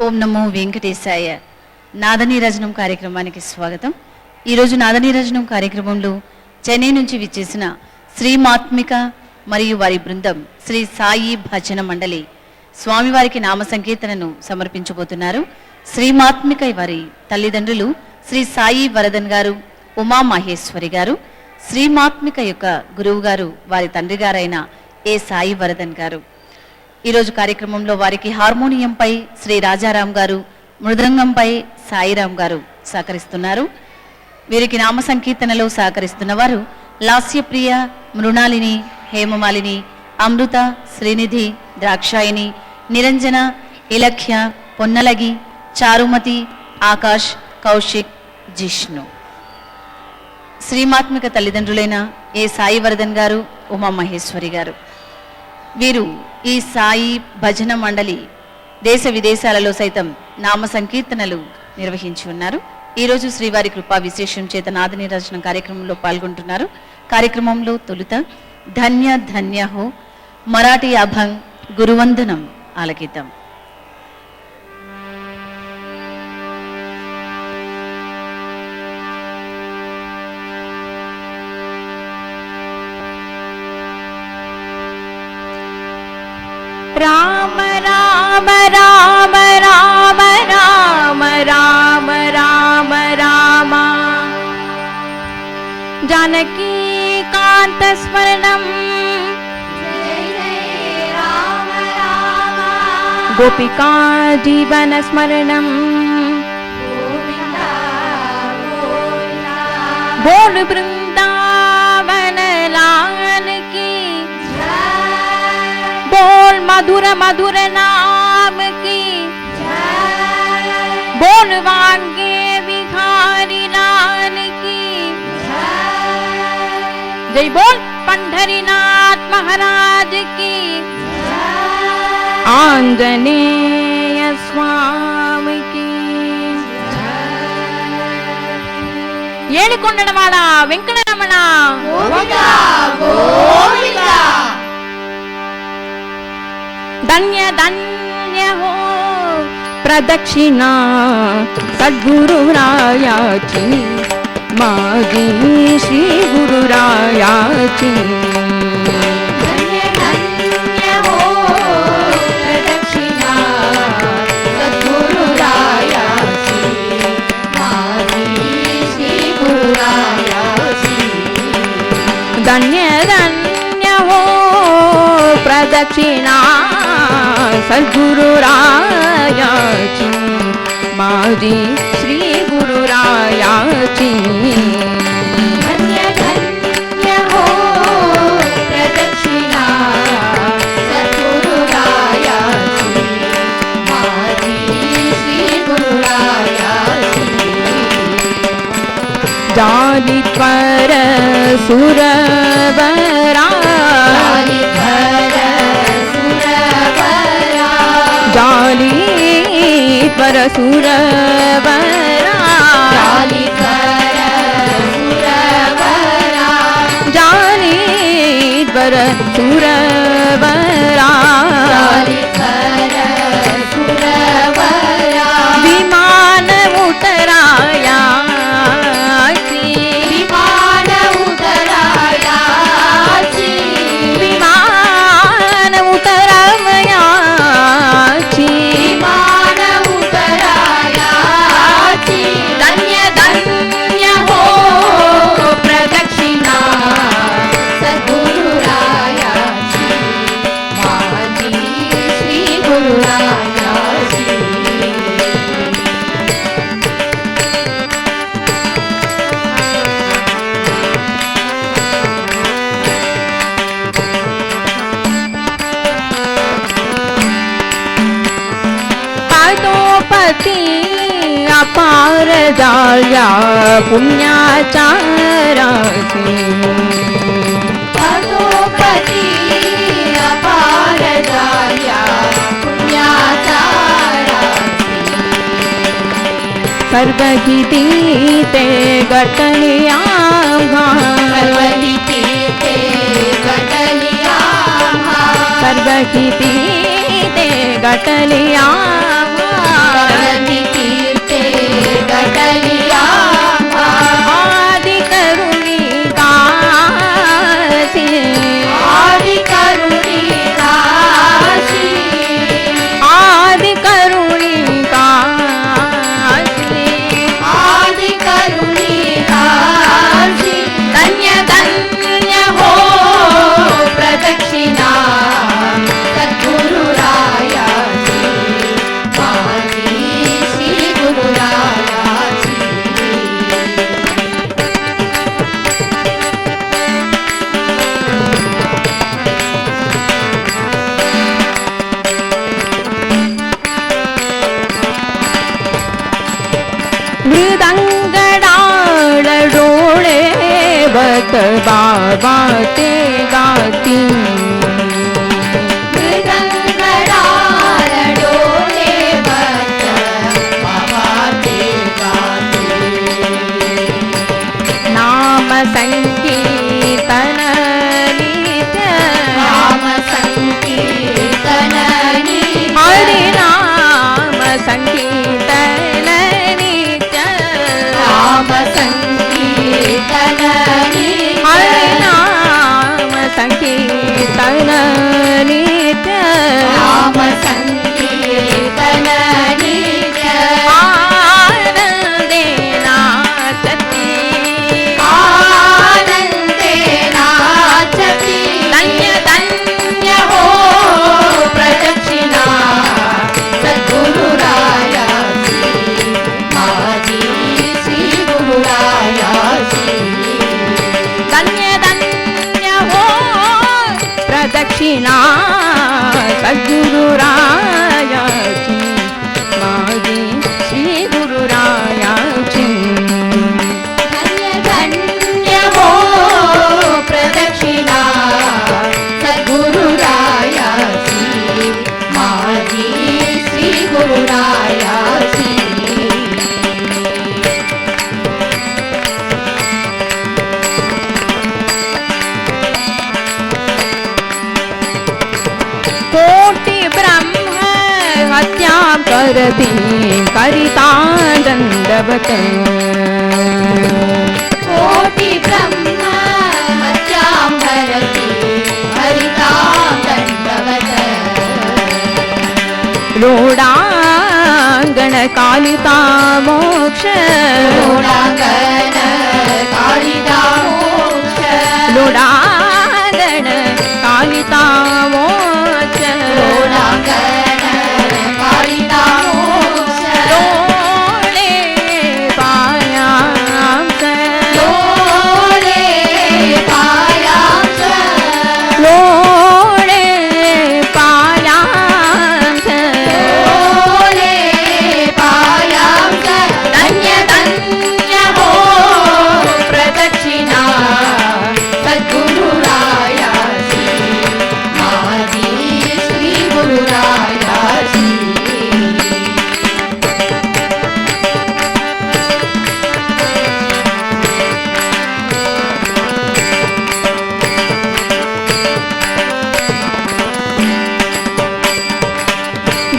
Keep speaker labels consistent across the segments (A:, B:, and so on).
A: ఓం నమో వెంకటేశాయ. నాదనీరజనం కార్యక్రమానికి స్వాగతం. ఈరోజు నాదనీరజనం కార్యక్రమంలో చెన్నై నుంచి విచ్చేసిన శ్రీమాత్మిక మరియు వారి బృందం శ్రీ సాయి భజన మండలి స్వామివారికి నామ సంకీర్తనను సమర్పించబోతున్నారు. శ్రీమాత్మిక వారి తల్లిదండ్రులు శ్రీ సాయి వరదన్ గారు, ఉమా మహేశ్వరి గారు. శ్రీమాత్మిక యొక్క గురువు గారు వారి తండ్రి గారైన ఏ సాయి వరదన్ గారు. ఈరోజు కార్యక్రమంలో వారికి హార్మోనియంపై శ్రీ రాజారాం గారు, మృదంగంపై సాయిరాం గారు సహకరిస్తున్నారు. వీరికి నామ సంకీర్తనలో సహకరిస్తున్న వారు లాస్యప్రియ, మృణాలిని, హేమమాలిని, అమృత, శ్రీనిధి, ద్రాక్షాయిని, నిరంజన, ఇలఖ్య, పొన్నలగి, చారుమతి, ఆకాష్, కౌశిక్, జిష్ణు. శ్రీమాత్మిక తల్లిదండ్రులైన ఏ సాయి వరదన్ గారు, ఉమా మహేశ్వరి గారు. వీరు ఈ సాయి భజన మండలి దేశ విదేశాలలో సైతం నామ సంకీర్తనలు నిర్వహించి ఉన్నారు. ఈరోజు శ్రీవారి కృపా విశేషం చేత నాదనీరజనం కార్యక్రమంలో పాల్గొంటున్నారు. కార్యక్రమంలో తొలుత ధన్య ధన్య హో మరాఠీ అభంగ్ గురువందనం ఆలకిద్దాం.
B: राम राम राम राम राम राम राम राम जानकी कांत स्मरणं गोपिका जीवन स्मरणं बोल वृंदावन लाल की बोल मधुर मधुर नाम की बोल वांगे विहारी लाल की जय बोल पंढरीनाथ महाराज की आंजनेय स्वामी की ఏడుకొండలవాడ వెంకటరమణ గోవిందా గోవిందా. धन्य धन्य हो प्रदक्षिणा सद्गुरुरायाची माजी श्री गुरुरायाची. धन्य धन्य हो प्रदक्षिणा सद्गुरुरायाची माजी श्री गुरुरायाची. धन्य धन्य हो प्रदक्षिणा सद्गुरुरायाची माजी श्री गुरुरायाची. धन्य धन्य हो प्रदक्षिणा सद्गुरुरायाची माजी श्री गुरुरायाची. जालित्वर सुरवरा जाली पर सुरवरा जाली पर सुरवरा विमान उतराया विमान उतराया विमान उतराया अपार जाळ्या पुण्याच्या राशी पदोपती अपार जाळ्या पुण्याच्या राशी सर्वहिती ते गटलिया सर्वहिती ते गटलिया सर्वहिती ते गटलिया भक्त बाबा ते गाती नाम संकीर्तन नित्य
A: नाम संकीर्तन
B: हरि नाम संकीर्तन नित्य
A: नाम संकीर्तन
B: हरि नाम संकीर्तन नित्य
A: नाम संकीर्तन नित्य
B: आनंदे नाचती
A: आनंदे नाचती
B: धन्य धन्य
A: हो प्रदक्षिणा सद्गुरुरायाची माझी श्री गुरुरायाची
B: धन्य धन्य हो प्रदक्षिणा सद्गुरुरायाची माझी श्री गुरुरायाची
A: धन्य धन्य हो प्रदक्षिणा सद्गुरुरायाची माझी श्री गुरुरायाची
B: कोटि ब्रह्म हत्या करती करिता दंडवत
A: कोटि ब्रह्म हत्यां भरति हरितां दण्डवत्
B: रोडांगण कालिता मोक्ष
A: रोडांगण कालिदा मोक्ष
B: रोडांगण कालिता मोक्ष
A: रोडांगण कालिदा मोक्ष
B: लोळे पायांच
A: लोळे पायांच
B: लोळे पायांच
A: लोळे पायांच धन्य धन्य हो प्रदक्षिणा सद्गुरुरायाची माझी श्री गुरुरायाची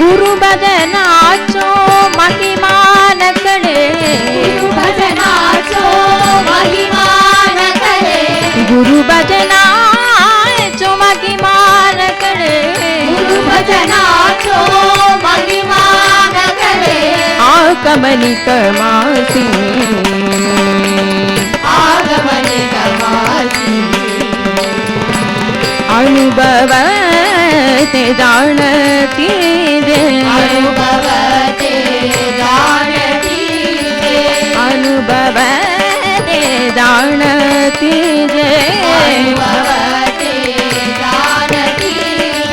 B: गुरु भजनाचो महिमान कडे
A: भजनाचो महिमान करे
B: गुरु भजनाचो महिमान कडे
A: गुरु भजनाचो महिमान करे
B: आकमनिक मासी
A: आगमने कमासी
B: अनुभव ते जाणती रे
A: अनुभव ते जानती रे
B: अनुभव ते जाणती रे
A: अनुभव ते जानती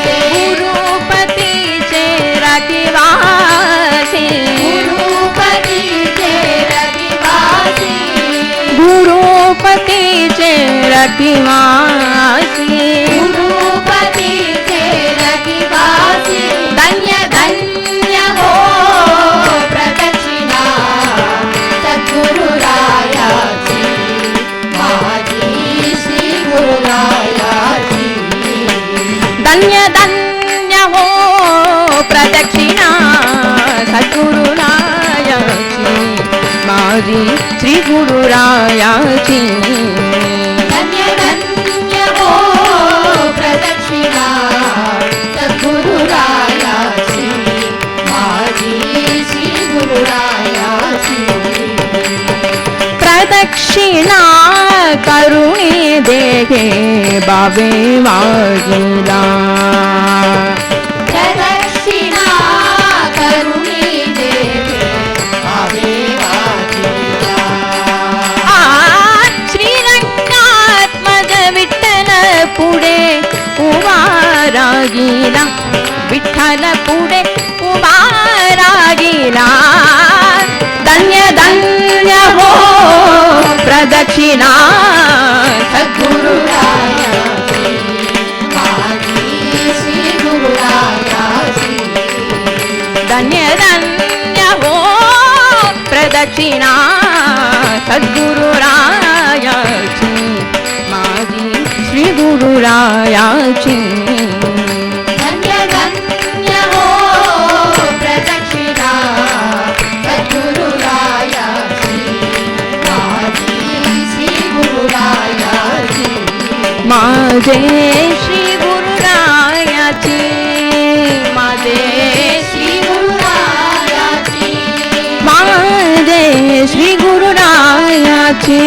A: रे
B: गुरुपतीचे रतिवासी
A: गुरुपतीचे रविवासी
B: गुरुपतीचे रतिवासी
A: गुरुपतीचे रविवासी धन्य धन्य हो प्रदक्षिणा सद्गुरुरायाची माझी श्री गुरुरायाची
B: धन्य धन्य हो प्रदक्षिणा सद्गुरुरायाची माझी श्री गुरुरायाची
A: धन्य धन्य हो प्रदक्षिणा सद्गुरुरायाची माझी श्री गुरुरायाची
B: प्रदक्षिणा करुणी देहे बाबे वाजिला
A: प्रदक्षिणा करुणी देवे आवे वाजिला
B: श्रीरंगात्मज विठ्ठल पुढे उभा रागिला विठ्ठल पुढे उभा रागिला धन्य धन्य हो प्रदक्षिणा गुरुरायाची माझी श्री गुरुरायाची
C: धन्य धन्य हो प्रदक्षिणा सद्गुरुरायाची माझी श्री गुरुरायाची
B: धन्य धन्य हो प्रदक्षिणा सद्गुरुरायाची माझी श्री गुरुरायाची
C: माझे श्री गुरुरायाची माझे
B: श्री गुरुरायाची
C: माझे श्री गुरुरायाची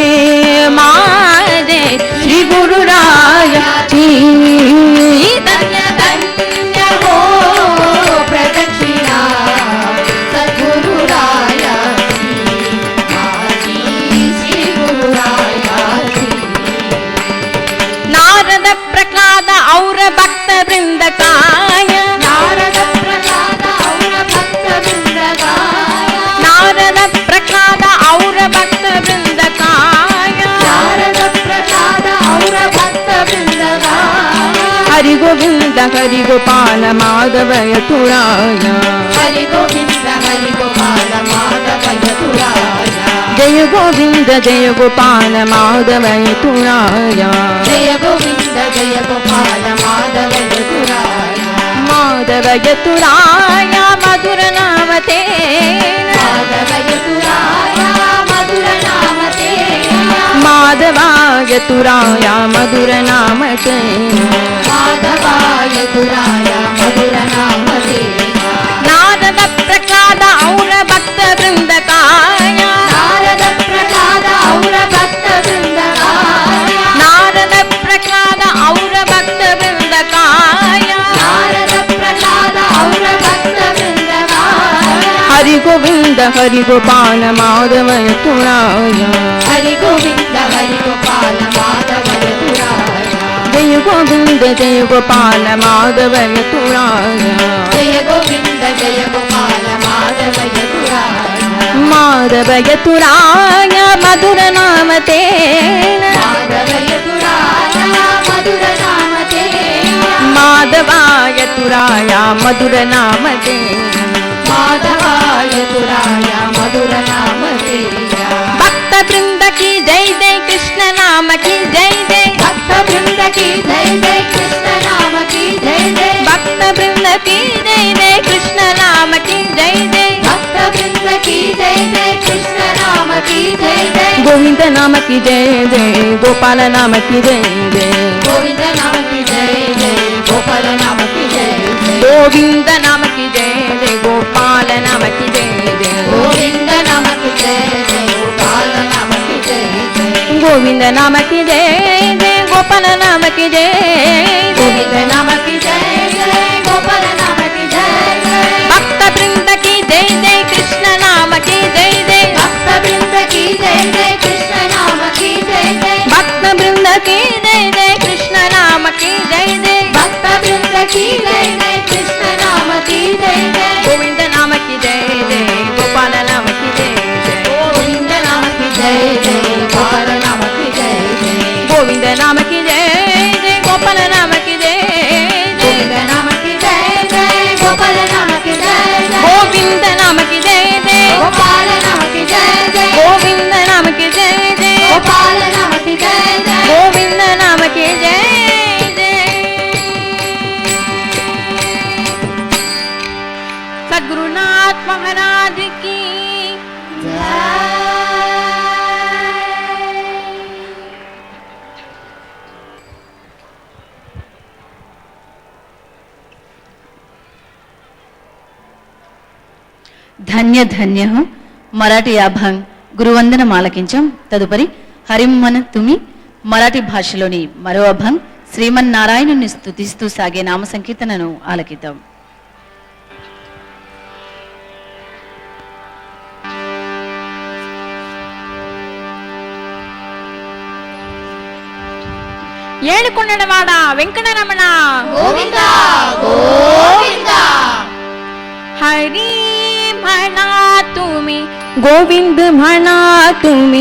C: माझे श्री गुरुरायाची
B: धन्य धन्य हो प्रदक्षिणा सद्गुरुरायाची माझी श्री गुरुरायाची
C: नारद प्रह्लाद और भक्त वृंद काय
B: नारद प्रह्लाद और भक्त वृंदकाय
C: नारद प्रह्लाद और भक्त वृंद काय
B: नारद प्रह्लाद और भक्त वृंदकाय
C: हरि गोविंद हरि गोपाल माधव यतुराय
B: हरि गोविंद हरि गोपाल माधव यतुराय
C: जय गोविंद जय गोपाल माधव यतुराय
B: जय गोविंद जय गोपाल माधव यतुराय
C: माधव यतुराय मधुर नाम ते
B: माधव यतुराय मधुर नाम ते
C: माधवा यतुराय मधुर नाम ते
B: माधवाय यतुराय मधुर नाम ते
C: नारद प्रह्लाद और भक्त वृंद काय
B: नारद प्रह्लाद और भक्त वृंदकाय
C: नारद प्रह्लाद और भक्त वृंद काय
B: नारद प्रह्लाद और भक्त वृंदकाय
C: हरि गोविंद हरि गोपाल माधव यतुराय
B: हरि गोविंद हरि गोपाल माधव यतुराय
C: जय गोविंद जय गोपाल माधव यतुराय
B: जय गोविंद जय गोपाल माधव यतुराय
C: माधव यतुराय मधुर नाम ते
B: माधव यतुराय मधुर नाम ते
C: माधवा यतुराय मधुर नाम ते
B: माधवाय यतुराय मधुर नाम ते
C: भक्त वृंद की जय जय कृष्ण नाम की जय जय
B: भक्त वृंद की जय जय कृष्ण नाम की जय जय
C: भक्त वृंद की जय जय कृष्ण नाम की जय जय
B: भक्त वृंद की जय जय कृष्ण नाम की जय जय
C: गोविंद नाम की जय जय गोपाल नाम की जय जय
B: गोविंद नाम की जय जय गोपाल नाम की जय जय
C: गोविंद नाम की जय जय गोपाल नाम की जय जय
B: गोविंद नाम की जय जय गोपाल नाम की जय जय
C: गोविंद नाम की जय जय गोपाल नाम की जय
B: गोविंद नाम की जय जय गोपाल नाम की जय जय
C: भक्त वृंद की जय जय कृष्ण नाम की जय जय
B: भक्त वृंद की जय जय कृष्ण नाम की जय जय
C: भक्त वृंद की जय जय कृष्ण नाम की जय जय
B: भक्त वृंद की जय जय कृष्ण नाम की जय जय
C: गोविंद नाम की जय जय गोपाल नाम की जय जय
B: गोविंद नाम की जय जय गोपाल नाम की जय जय
C: गोविंद नाम की जय जय गोपाल नाम की जय
B: गोविंद
C: जय
B: नाम की जय जय गोपाल नाम की जय जय
C: गोविंद नाम की जय जय
B: गोपाल नाम की जय जय
C: गोविंद नाम की जय जय
B: गोपाल नाम की जय जय
C: गोविंद नाम की जय जय सद्गुरुनाथ महाराज की
A: ధన్య ధన్య మరాఠీ అభంగ్ గురువందనం ఆలకించాం. తదుపరి హరిమ్మన తుమి మరాఠీ భాషలోని మరో అభంగ్ శ్రీమన్నారాయణుని స్తుతిస్తూ సాగే నామ సంకీర్తనను ఆలకిద్దాం.
C: ఏడుకొండలవాడ వెంకటరమణ
B: గోవింద గోవింద
C: हरी म्हणा तुम्ही गोविंद म्हणा तुम्ही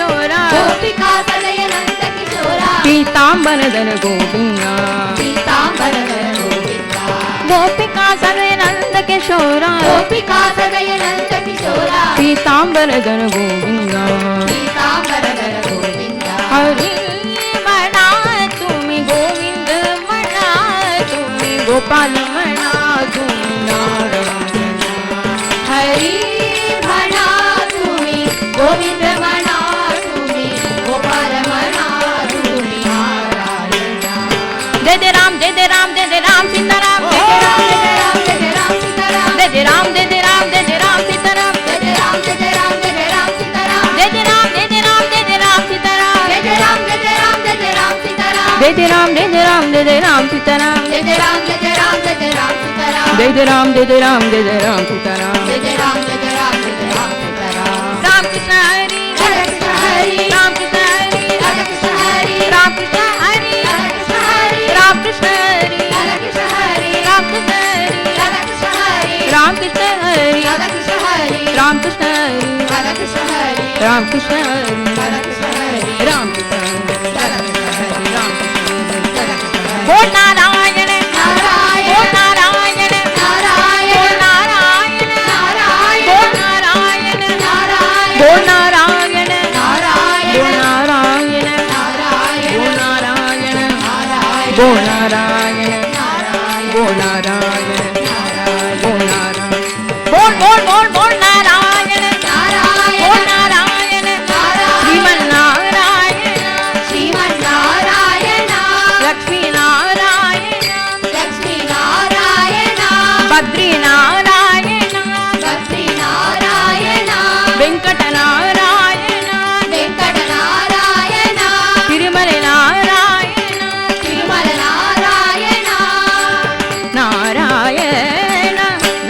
C: కిశోరా
B: గోపికా సదయ నంద కిశోరా
C: పీతాంబరధర గోవిందా
B: పీతాంబరధర గోవిందా
C: గోపికా సదయ నంద కిశోరా
B: గోపికా సదయ నంద కిశోరా
C: పీతాంబరధర గోవిందా
B: పీతాంబరధర గోవిందా
C: హరి మనా తుమి గోవింద మనా తుమి గోపాల మనా తుమి నారాయణ
B: హరి మనా తుమి గోవింద మనా తుమి గోపాల మనా తుమి నారాయణ
C: జయ జయ రామ్ జయ జయ రామ్ జయ జయ రామ్ సీతారాం జయ జయ రామ్ జయ జయ రామ్
B: జయ జయ రామ్ సీతారాం
C: జయ జయ రామ్ జయ జయ రామ్ జయ జయ రామ్ సీతారాం
B: జయ జయ రామ్ జయ జయ రామ్ జయ జయ రామ్ సీతారాం
C: జయ జయ రామ్ జయ జయ రామ్ జయ జయ రామ్ సీతారాం
B: జయ జయ రామ్ జయ జయ రామ్ జయ జయ రామ్ సీతారాం
C: జయ జయ రామ్ జయ జయ రామ్ జయ జయ రామ్ సీతారాం
B: జయ జయ రామ్ జయ జయ రామ్ జయ జయ రామ్ సీతారాం
C: జయ జయ రామ్ జయ జయ రామ్ జయ జయ రామ్ సీతారాం
B: జయ జయ రామ్ జయ జయ రామ్ జయ జయ రామ్ సీతారాం
C: రామ కృష్ణ హరి
B: హరే కృష్ణ హరి
C: రామ కృష్ణ హరి
B: హరే కృష్ణ హరి
C: రామ కృష్ణ హరి
B: హరే కృష్ణ హరి
C: రామ కృష్ణ హరి
B: హరే కృష్ణ హరి
C: రామ కృష్ణ హరి
B: హరే కృష్ణ హరి
C: రామ కృష్ణ హరి
B: హరే కృష్ణ హరి
C: రామ కృష్ణ హరి
B: హరే కృష్ణ హరి
C: రామ కృష్ణ హరి
B: హరే కృష్ణ హరి
C: రామ కృష్ణ హరి
B: హరే కృష్ణ హరి
C: రామ కృష్ణ హరి
B: హరే కృష్ణ హరి
C: ఓ నారాయణ
B: నారాయణ
C: ఓ నారాయణ
B: నారాయణ
C: ఓ నారాయణ
B: నారాయణ
C: ఓ నారాయణ
B: నారాయణ
C: ఓ నారాయణ
B: నారాయణ
C: ఓ నారాయణ
B: నారాయణ
C: ఓ నారాయణ
B: నారాయణ
C: ఓ నారాయణ ఓ నారాయణ ఓ నారాయణ బోల్ బోల్ బోల్ బోల్ నారాయణ ఓ నారాయణ శ్రీమన్నారాయణ
B: శ్రీమన్నారాయణ
C: లక్ష్మీనారాయణ
B: లక్ష్మీనారాయణ
C: బద్రీనారాయణ
B: బద్రీనారాయణ
C: వెంకటనారాయణ
B: వెంకటనారాయణ
C: తిరుమల నారాయణ
B: తిరుమల నారాయణ
C: నారాయణ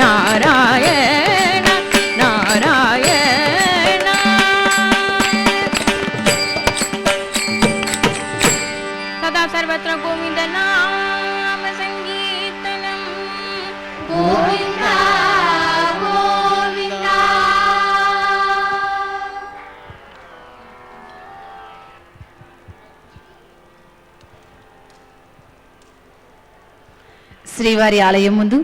C: నారాయణ నారాయణ సదా సర్వత్ర గోవింద నామ సంగీతనం
B: గోవింద గోవింద
A: శ్రీవారి ఆలయం ముందు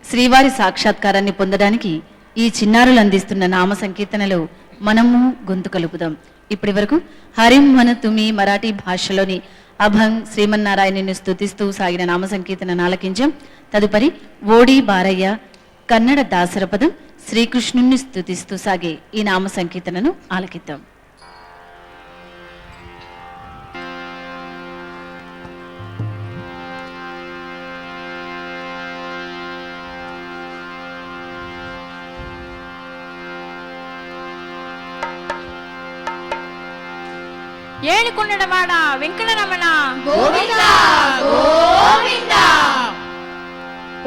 A: శ్రీవారి సాక్షాత్కారాన్ని పొందడానికి ఈ చిన్నారులు అందిస్తున్న నామ సంకీర్తనలో మనము గొంతు కలుపుదాం. ఇప్పటి వరకు హరిం మన తుమి మరాఠీ భాషలోని అభంగ్ శ్రీమన్నారాయణుని స్తుతిస్తూ సాగిన నామ సంకీర్తన ఆలకించాం. తదుపరి ఓడి బారయ్య కన్నడ దాసరపదం శ్రీకృష్ణుణ్ణి స్తుతిస్తూ సాగే ఈ నామ సంకీర్తనను ఆలకిద్దాం.
C: ఏడుకొండలవాడ వెంకటరమణ
B: గోవింద గోవింద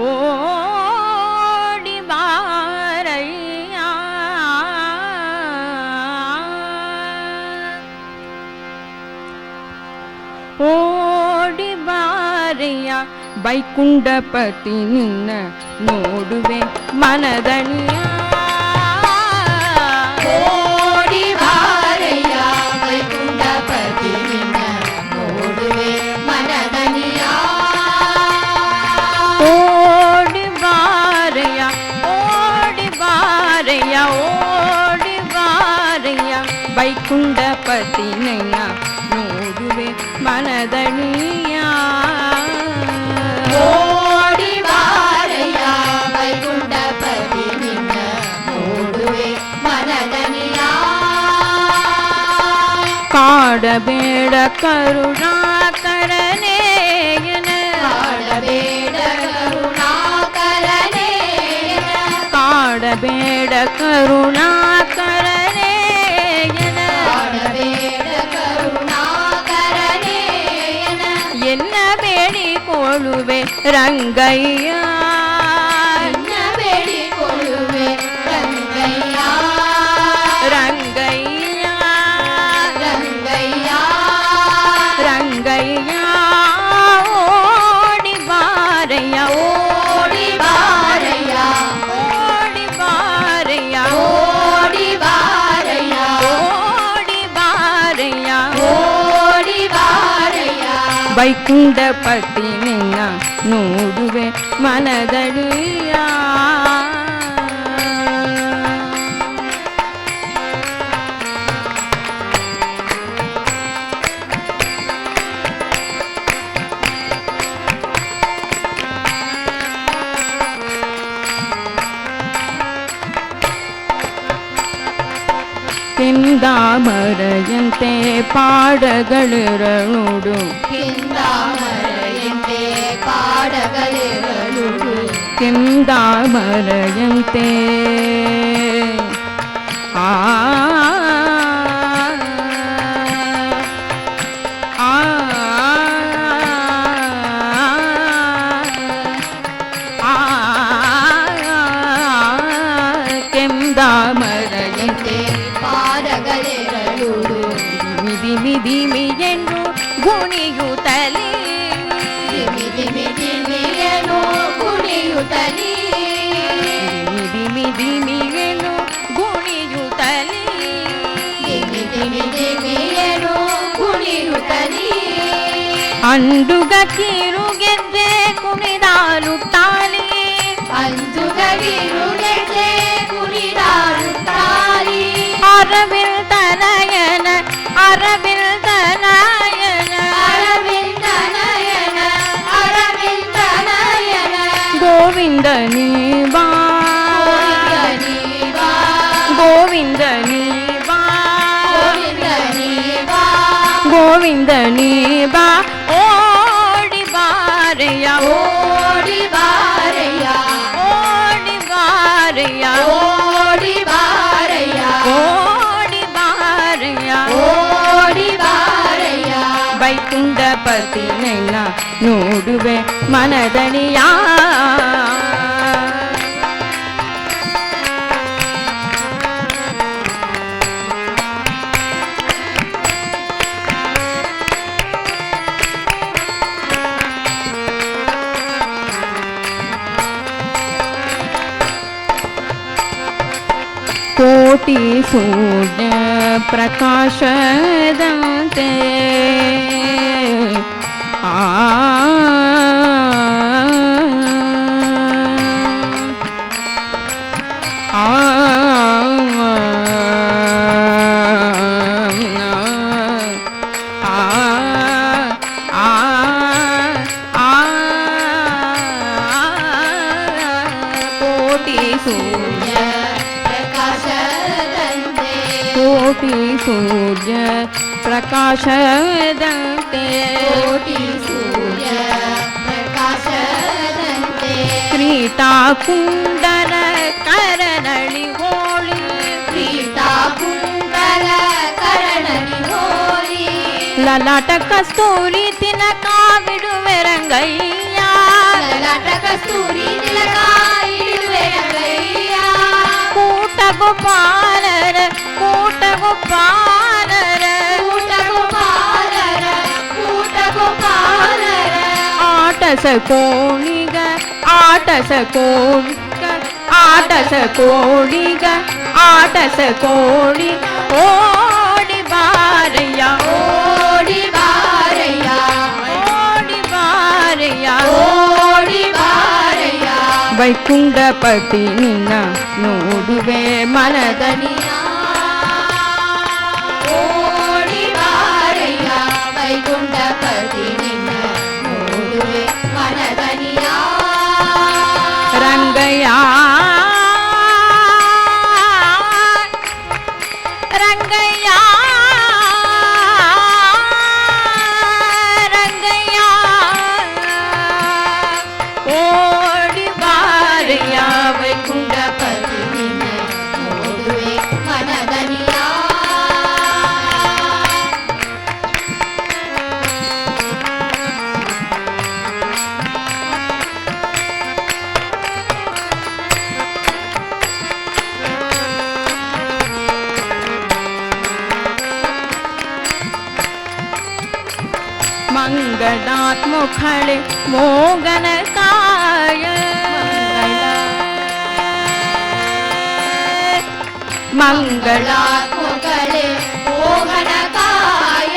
C: ఓడి బారయ్యా ఓడి బారయ్య వైకుంఠಪತಿ ನಿನ್ನ ನೋಡುವೆ ಮನದಣಿಯ
B: ఓడి బారయ్య వైకుంఠపతి నిన్న ನೋಡುವೆ ಮನದನಿಯ
C: ಓಡಿ ಬಾರಯ್ಯ ಓಡಿ ಬಾರಯ್ಯ ಓಡಿ ಬಾರಯ್ಯ ವೈಕುಂಠಪತಿ ನಿನ್ನ ನೋಡುವೆ ಮನದಣಿಯ
B: ఓడి బారయ్య వైకుంఠపతి నిన్న ನೋಡುವೆ ಮನದನಿಯ
C: ಕಾಡಬೇಡ ಕರುಣಾಕರನೇಯನ
B: ಕಾಡಬೇಡ ಕರುಣಾಕರನೇ
C: ಕಾಡಬೇಡ ಕರುಣಾಕರನೇಯನ
B: ಕಾಡಬೇಡ ಕರುಣಾಕರನೇ
C: ಎನ್ನ ಬೇಡಿಕೊಳ್ಳುವೆ ರಂಗಯ್ಯ
B: ನಿನ್ನ ಬೇಡಿಕೊಳ್ಳುವೆ ರಂಗಯ್ಯ
C: ರಂಗಯ್ಯ
B: ರಂಗಯ್ಯ
C: ರಂಗಯ್ಯ ಓಡಿ ಬಾರಯ್ಯ
B: ಓಡಿ ಬಾರಯ್ಯ
C: ಓಡಿ ಬಾರಯ್ಯ
B: ಓಡಿ ಬಾರಯ್ಯ
C: ಓಡಿ ಬಾರಯ್ಯ ವೈಕುಂಠಪತಿ ನಿನ್ನ ನೋಡುವೆ ಮನದಡಿಯ ಕೆಂದಾಮರೆಯಂತೆ ಪಾಡಗಳಿರಳುಡು
B: ಕೆಂದಾಮರೆಯಂತೆ ಪಾಡಗಳಿರಳುಡು
C: ಕೆಂದಾಮರೆಯಂತೆ ಆ ಕೆಂದಾಮರೆಯಂತೆ
B: ಪಾಡಗಳಿರಳುಡು
C: ದಿಮಿ ದಿಮಿ ಎಂದು ಗುಣಿಯುತ್ತಲೇ
B: ದಿಮಿ ದಿಮಿ ದಿಮಿಯನು ಕುಣಿಯುತ್ತಲೀ
C: ದಿಮಿ ದಿಮಿ ಎಂದು ಗುಣಿಯುತ್ತಲೇ
B: ದಿಮಿ ದಿಮಿ ದಿಮಿಯನು ಕುಣಿಯುತ್ತಲೀ
C: ಅಂಡುಗ ಕಿರುಗೆದ್ದೆ ಕುಣಿದಾಡುತ್ತಾಳೆ
B: ಅಂಜುಗಗಿರುಗೆದ್ದೆ ಕುಣಿದಾಡುತ್ತಾಳೆ
C: ಅರವಿಂದನಯನ ಅರವಿಂದನಯನ
B: ಅರವಿಂದನಯನ ಅರವಿಂದನಯನ
C: ಗೋವಿಂದ ನೀವಾ ಗೋವಿಂದ ನೀವಾ ಗೋವಿಂದ ನೀವಾ ಓಡಿ ಬಾರೆಯ
B: ಓಡಿ ಬಾರಯ್ಯ
C: ಓಡಿ ಬಾರೆಯ
B: ಓಡಿ ಬಾರಯ್ಯ
C: ಓಡಿ ಬಾರೆಯ
B: ಓಡಿ ಬಾರಯ್ಯ
C: ವೈಕುಂಠಪತಿ ನಿನ್ನ ನೋಡುವೆ ಮನದಣಿಯ ಕೋಟಿ ಸೂರ್ಯ ಪ್ರಕಾಶದಂತೆ ಆ ಆ ಕೋಟಿ ಸೂರ್ಯ
B: ಪ್ರಕಾಶದಂತೆ
C: ಕೋಟಿ ಸೂರ್ಯ ಪ್ರಕಾಶದಂತೆ
B: ಕೋಟಿ ಸೂರ್ಯ ಪ್ರಕಾಶದಂತೆ
C: ಕ್ರೀಟಾ ಕುಂಡಲ ಕರನಳಿ ಹೋಳಿ
B: ಕ್ರೀಟಾ ಕುಂಡಲ ಕರಣಿ ಹೋಲಿ
C: ಲಲಾಟ ಕಸ್ತೂರಿ ತಿಲಕ ಬಿಡುವೆ ರಂಗಯ್ಯ
B: ಲಲಾಟ ಕಸ್ತೂರಿ ತಿಲಕ ಇಡುವೆ ರಂಗಯ್ಯ
C: ಕೂಟ ಗೋಪಾಲರ ಕೂಟ ಗೋಪಾಲರ
B: ಕೂಟ ಗೋಪಾಲರ ಕೂಟ ಗೋಪಾಲರ
C: ಆಟಸ ಕೋಣಿಗ ಆಟಸ ಕೋಣಿಗ ಆಟಸ ಕೋಣಿಗ ಆಟಸ ಕೋಣಿ ಓಡಿ ಬಾರಯ್ಯ
B: ಓಡಿ ಬಾರಯ್ಯ
C: ಓಡಿ ಬಾರಯ್ಯ
B: ಓಡಿ ಬಾರಯ್ಯ
C: ವೈಕುಂಠಪತಿ ನಿನ್ನ ನೋಡುವೆ ಮನದನಿ
B: ಓಡಿ ಬಾರಯ್ಯ ವೈಕುಂಠಪತಿ ನಿನ್ನ ನೋಡುವೆ ಮನದನಿಯ
C: ರಂಗಯ್ಯ ರಂಗಯ್ಯ ರಂಗಯ್ಯ ಓಡಿ ಬಾರಯ್ಯ
B: ವೈಕುಂಠಪತಿ ನಿನ್ನ ನೋಡುವೆ ಮನದನಿಯ
C: ಮಂಗಳಾತ್ಮುಖಳೆ ಮೋಗನ ಕಾಯ ಮಂಗಳ
B: ಮಂಗಳಾತ್ಮಕಳೆ ಮೋಹನ ಕಾಯ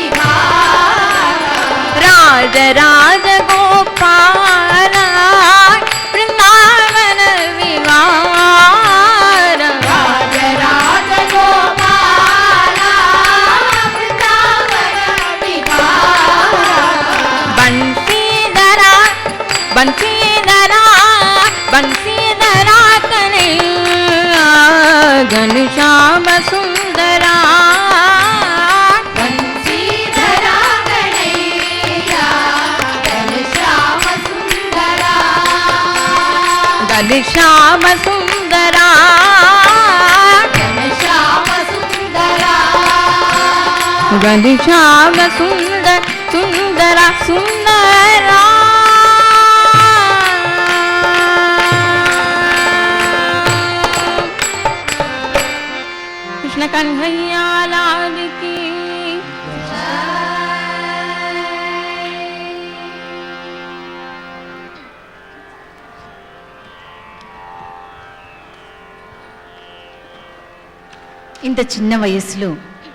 C: सुंदरा बंसीधरा कन्हैया घनश्याम सुंदरा
B: बंसीधरा कन्हैया घनश्याम सुंदरा
C: घनश्याम सुंदरा
B: घनश्याम सुंदरा
C: घनश्याम सुंदर सुंदरा सुंदरा कृष्ण कन्हैया लाल की
A: ఇంత చిన్న వయస్సులో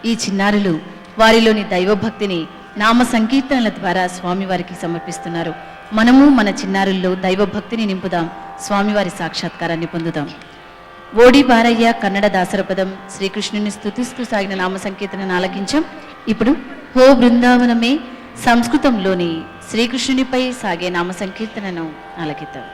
A: ఈ చిన్నారులు వారిలోని దైవభక్తిని నామ సంకీర్తనల ద్వారా స్వామివారికి సమర్పిస్తున్నారు. మనము మన చిన్నారుల్లో దైవభక్తిని నింపుదాం, స్వామివారి సాక్షాత్కారాన్ని పొందుదాం. ఓడి బారయ్య కన్నడ దాసరపదం శ్రీకృష్ణుని స్తుతిస్తూ సాగిన నామ సంకీర్తనను ఆలకించాం. ఇప్పుడు హో బృందావనమే సంస్కృతంలోని శ్రీకృష్ణునిపై సాగే నామ సంకీర్తనను ఆలకిద్దాం.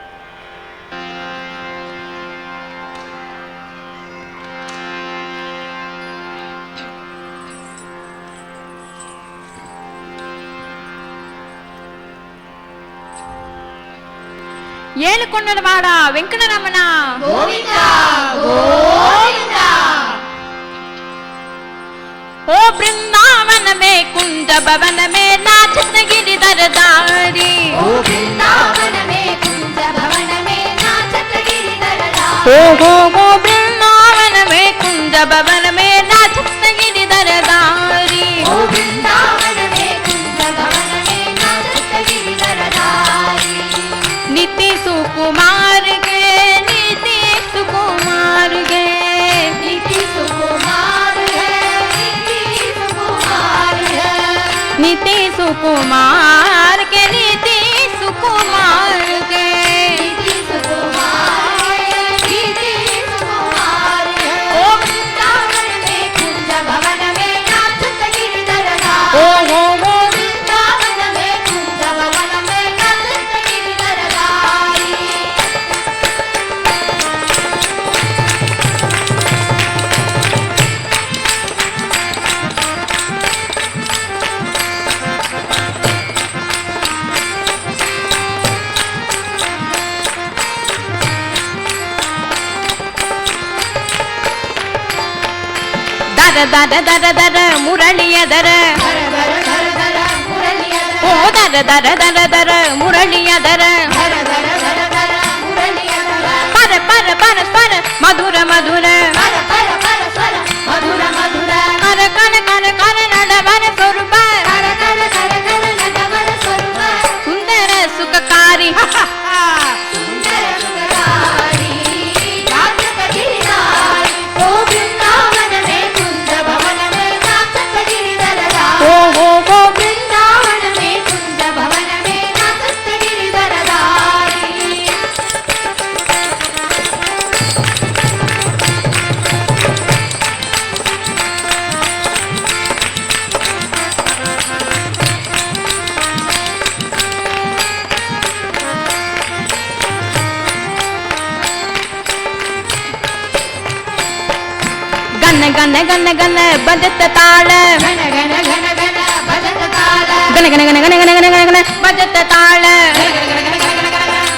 C: ఏలుకొండలవాడ వెంకటరమణ
B: గోవింద గోవింద
C: ओ वृंदावन में कुंज भवन में नाचत गिरिधर दारी
B: ओ वृंदावन में कुंज भवन में नाचत गिरिधर
C: ओ वृंदावन में कुंज भवन में नाचत गिरिधर दारी
B: ओ वृंदावन में कुंज भवन में नाचत गिरिधर दारी
C: नीति सुकुमार गे नीति सुकुमार गे
B: नीति सुकुमार है नीति सुकुमार है
C: नीति सुकुमार के नीति सुकुमार के
B: नीति सुकुमार है नीति सुकुमार है ओ वृंदावन में कुंज भवन में नाचत गिरिधर दारी
C: ओ
B: वृंदावन में कुंज भवन में नाचत गिरिधर दारी
C: दर दर दर दर मुरलिय दर
B: धर धर धर धर मुरलिया
C: ओ दर दर दर दर मुरलिय दर
B: धर धर धर धर मुरलिया
C: पर पर पर पर मधुर मधुर
B: पर पर पर स्वर मधुर मधुर
C: कर कर कर कर नडवर स्वरूप
B: कर कर कर कर नटवर स्वरूप
C: सुंदर सुखकारी
B: सुंदर सुखकारी नाचत गिरिधारी ओ वृंदावन में कुंज भवन में नाचत गिरिधर दारी
C: ओ
B: वृंदावन में कुंज भवन में नाचत गिरिधर दारी
C: गन गन गन गन बजत ताल
B: घन घन घन घन भजत ताल
C: gun gun gun gun gun gun gun बजत ताल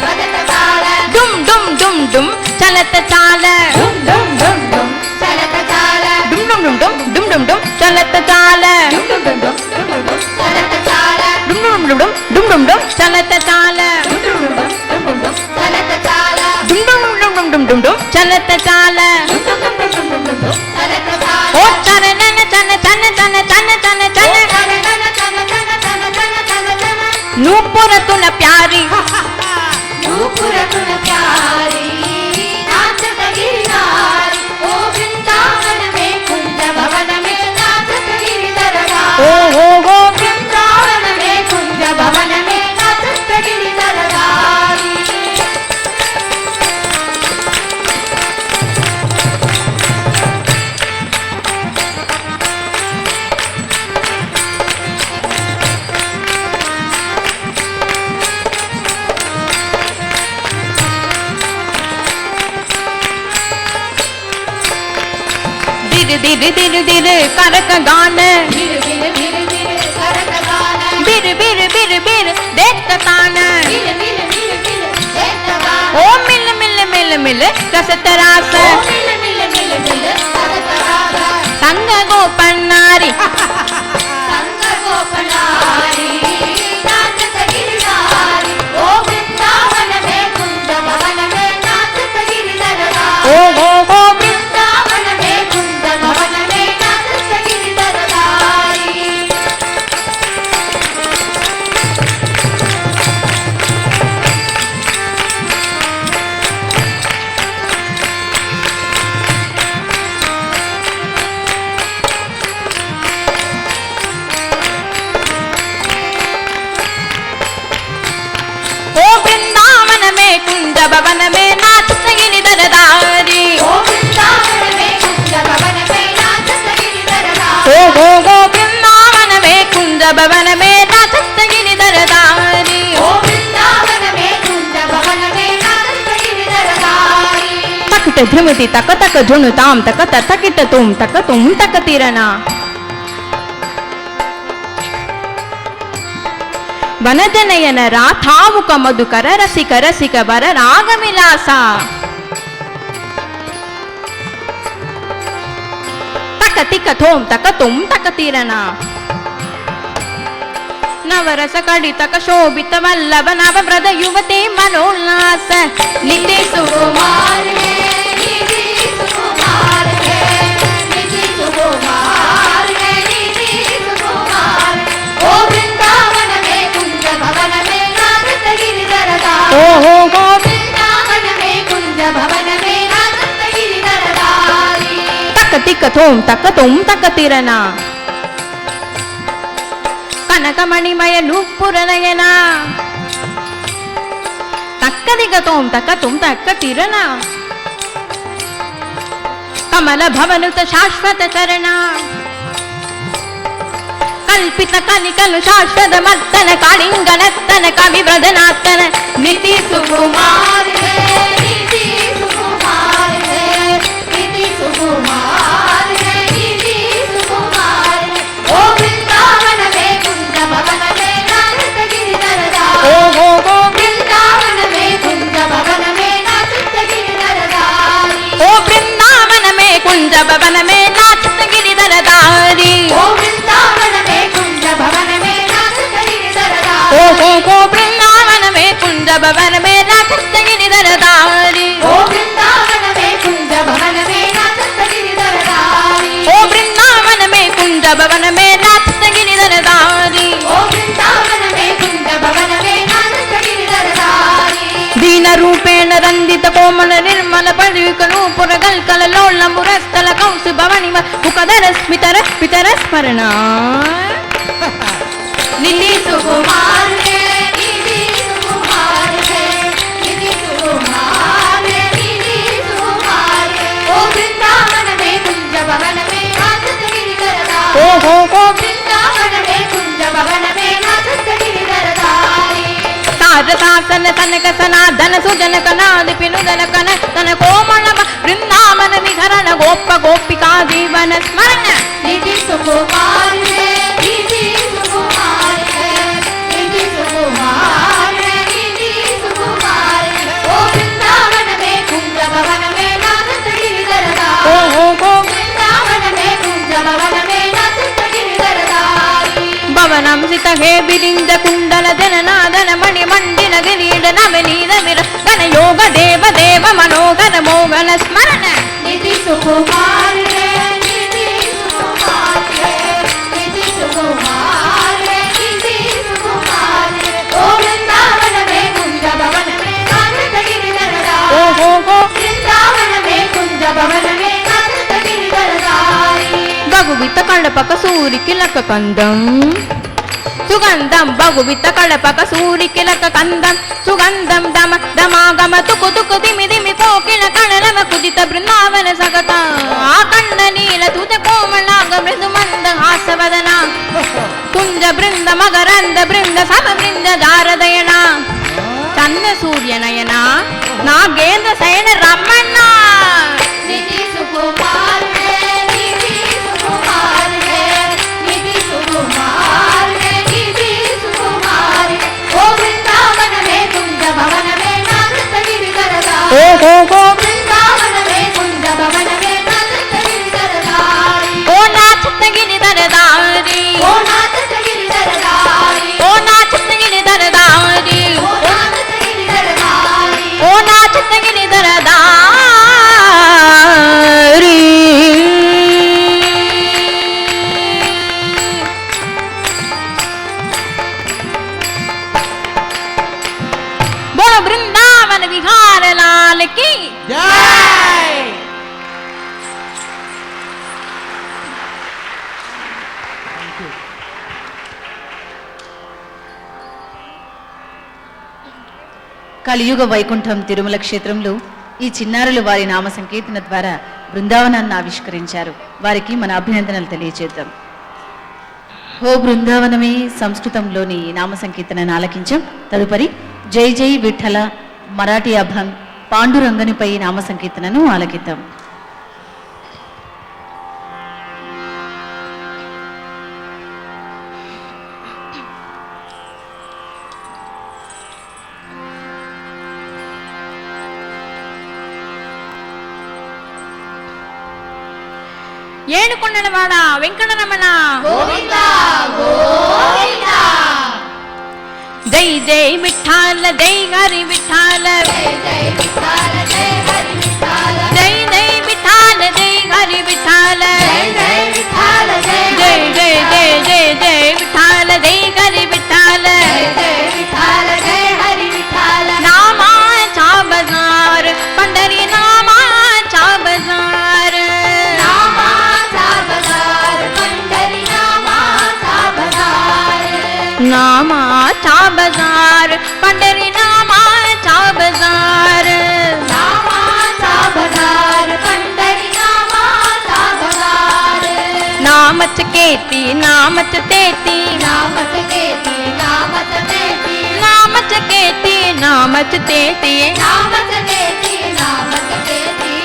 B: भजत ताल
C: डुम डुम डुम डुम चलत चाल
B: डुम डुम डुम डुम चलत चाल
C: डुम डुम डुम डुम डुम डुम डुम चलत चाल
B: डुम डुम डुम डुम डुम चलत चाल
C: डुम डुम डुम डुम डुम डुम डुम चलत चाल
B: डुम डुम डुम डुम चलत चाल
C: डुम डुम डुम डुम डुम डुम चलत चाल
B: डुम डुम डुम डुम डुम चलत चाल
C: ओ चरण चन चन चन चन चन चन
B: चल चल चल चल चल चल चल चल
C: नूपुर तुन प्यारी
B: नूपुर तुन प्यारी नाचत गिरिधारी ओ वृंदावन में कुंज भवन में नाचत गिरिधर दारी
C: ओ
B: वृंदावन में कुंज भवन में नाचत गिरिधर दारी
C: दिर दिर दिर दिर करक गान
B: बिर बिर बिर बिर करक गान
C: बिर बिर बिर बिर देख तान
B: बिर बिर बिर बिर देख गान
C: ओ मिल मिल मिल मिल रस तरास
B: ओ मिल मिल मिल मिल रस तरास
C: संग गोपन्नारी
B: संग गोपनारी नाचत गिरधारी ओ वृंदावन में कुंज भवन में नाचत गिरधरधारी
C: ओ
B: वृंदावन में कुंज भवन में नाचत गिरधरधारी
C: ओ वृंदावन में कुंज भवन में नाचत गिरधरधारी
B: ओ वृंदावन में कुंज भवन में नाचत गिरधरधारी
C: ओ वृंदावन में कुंज भवन में नाचत गिरधरधारी
B: ओ वृंदावन में कुंज भवन में नाचत गिरधरधारी
C: तकट ध्रुमति तक तक झुनु ताम तक तकिट तुम तक तिरना वनजनयन राथामुक मधुकर रसिक रसिक वर राग विलास तक तिक थोम तक तुम तक तिरना नवरस कडितक शोभित वल्लभ नव व्रत युवती मनोल्लास नित्य
B: सुकुमार है निधि सुकुमार है निधि सुकुमार है निधि सुकुमार ओ वृंदावन में कुंज भवन में नाचत गिरधरधारी वृंदावन में कुंज भवन में नाचत गिरधरधारी
C: तक तिक थोम तक तुम तक तिरना कनकमणिमय नूपुर नयना तक्क दिग तोम तक तुम तक तिरना कमल भवनुत शाश्वत चरणा कल्पित कलिकलु शाश्वत मर्तन कालिंगनत्तन कवि व्रजनात्तन निति
B: सुकुमार है निधि सुकुमार है निधि सुकुमार है निधि सुकुमार है ओ वृंदावन में कुंज भवन में नाचत गिरधरधारी वृंदावन में कुंज भवन में नाचत गिरधरधारी
C: ओ वृंदावन में कुंज भवन में नाचत गिरधरधारी
B: ओ वृंदावन में कुंज भवन में नाचत गिरधरधारी
C: ओ वृंदावन में कुंज भवन में नाचत गिरधरधारी
B: ओ वृंदावन में कुंज भवन में नाचत गिरधरधारी
C: ओ वृंदावन में कुंज भवन में नाचत गिरधरधारी
B: ओ वृंदावन में कुंज भवन में नाचत गिरधरधारी
C: दीन रूपेण रंदित कोमल निर्मल परिक नूपुर गल्कल लोल मुरस्थल कौस भवनि मुखधर स्मितर पितर स्मरणा
B: निधि सुकुमार है निधि सुकुमार है निधि सुकुमार है निधि सुकुमार है ओ वृंदावन में कुंज भवन में नाचत गिरधरधारी वृंदावन में कुंज भवन में नाचत गिरधरधारी
C: सार सासन सनक सनादन सुजन कनाद पिनुदन कन तन कोमल वृंदावन विहरण गोप गोपिका जीवन स्मरण
B: निधि सुकुमार है निधि सुकुमार है निधि सुकुमार है निधि सुकुमार है ओ वृंदावन में कुंज भवन में नाचत गिरधरधारी वृंदावन में कुंज भवन में नाचत गिरधरधारी
C: भवनं सित हे बिरिंद कुंडल जननादन मणि मंडिल गिरीड नवनीद विर गण योग देव देव मनोगण मोगन स्मरण
B: निधि सुकुमार है निधि सुकुमार है निधि सुकुमार है निधि सुकुमार है ओ वृंदावन में कुंज भवन में नाचत गिरधरधारी वृंदावन में कुंज भवन में नाचत गिरधरधारी
C: गगुवित कड़पक सूरि किलक कंदम सुगंधम बगुवित कड़पक सूरि किलक कंदम सुगंधम दम दमागम तुकु तुकु दिमि दिमि कोकिल कणलव कुदित वृंदावन सगत आकंड नील तुत कोमलाग मृदु मंद हासवदना कुंज बृंद मगरंद बृंद सम बृंद दारदयना चंद सूर्य नयना नागेंद्र शयन रमण
B: निधि सुकुमार है निधि
C: ओ गो
B: वृंदावन में कुंज भवन में नाचत गिरधरधारी
C: ओ नाचत गिरधरधारी
B: ओ नाचत गिरधरधारी
C: ओ नाचत गिरधरधारी
B: ओ नाचत गिरधरधारी
C: ओ नाचत गिरधरधारी बोलो वृंदावन विहार लाल की
D: जय।
A: కలియుగ వైకుంఠం తిరుమల క్షేత్రంలో ఈ చిన్నారులు వారి నామ సంకీర్తన ద్వారా బృందావనాన్ని ఆవిష్కరించారు. వారికి మన అభినందనలు తెలియజేద్దాం. హో బృందావనమే సంస్కృతంలోని నామ సంకీర్తనను ఆలకించాం. తదుపరి జై జై విఠల మరాఠీ అభంగ్ పాండురంగనిపై నామ సంకీర్తనను ఆలకిద్దాం.
C: ఏడుకొండలవాడ వెంకటరమణ
B: गोविंदा गोविंदा
C: जय जय विठ्ठल जय हरि विठ्ठल
B: जय जय विठ्ठल जय हरि विठ्ठल
C: जय जय विठ्ठल जय हरि विठ्ठल
B: जय जय विठ्ठल
C: जय जय जय जय जय विठ्ठल जय हरि विठ्ठल
B: जय जय विठ्ठल जय हरि विठ्ठल
C: नामाचा बाजार पंढरी नामाचा बाजार
B: नामाचा बाजार पंढरी नामाचा बाजार
C: नामाचा बाजार पंढरी नामाचा बाजार
B: नामाचा बाजार पंढरी नामाचा बाजार
C: नामच केती नामच तेती
B: नामच केती नामच तेती
C: नामच केती नामच तेती
B: नामच केती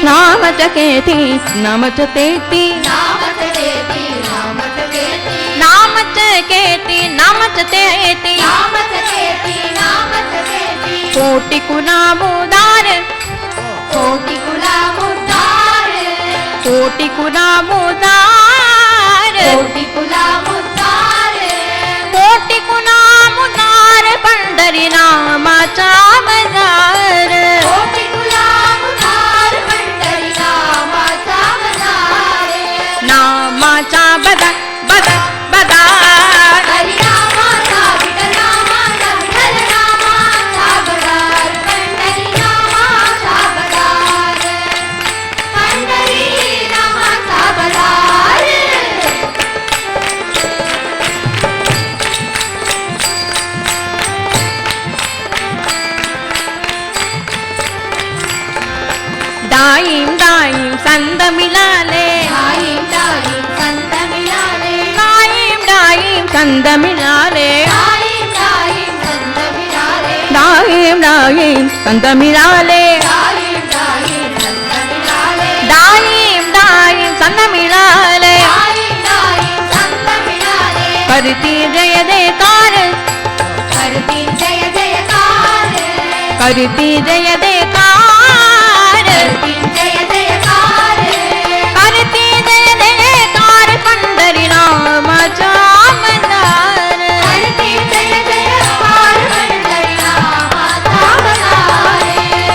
B: नामच केती
C: नामच केती नामच तेती
B: नामच केती नामच केती
C: नामच केती नामच तेती
B: नामच केती नामच केती
C: कोटी कुणामुदार
B: कोटी कुलामुद्दार
C: कोटी कुणामुदार
B: कोटी कुलामुद्दार
C: कोटी कुणामुदार पंढरी नामाचा बाजार
B: कोटी कुलामुद्दार पंढरी नामाचा बाजार
C: नामाचा बाजार बाजार बाजार
B: हरी नामाचा विठ्ठल नामाचा विठ्ठल नामाचा बाजार पंढरी नामाचा बाजार पंढरी नामाचा बाजार
C: दाईम दाईम संत मिळाले
B: दाईम दाईम संत मिळाले
C: दाईम दाईम संत मिळाले
B: दाईम दाईम संत मिळाले
C: दाईम दाईम संत मिळाले
B: दाईम दाईम संत मिळाले
C: दाईम दाईम संत मिळाले
B: दाईम दाईम संत मिळाले
C: करती जय जयकार
B: करती जय जयकार
C: करती जय जयकार
B: करती जय जयकार
C: करती जय जयकार पंढरी नामाचा बाजार
B: करती जय जयकार पंढरी नामाचा बाजार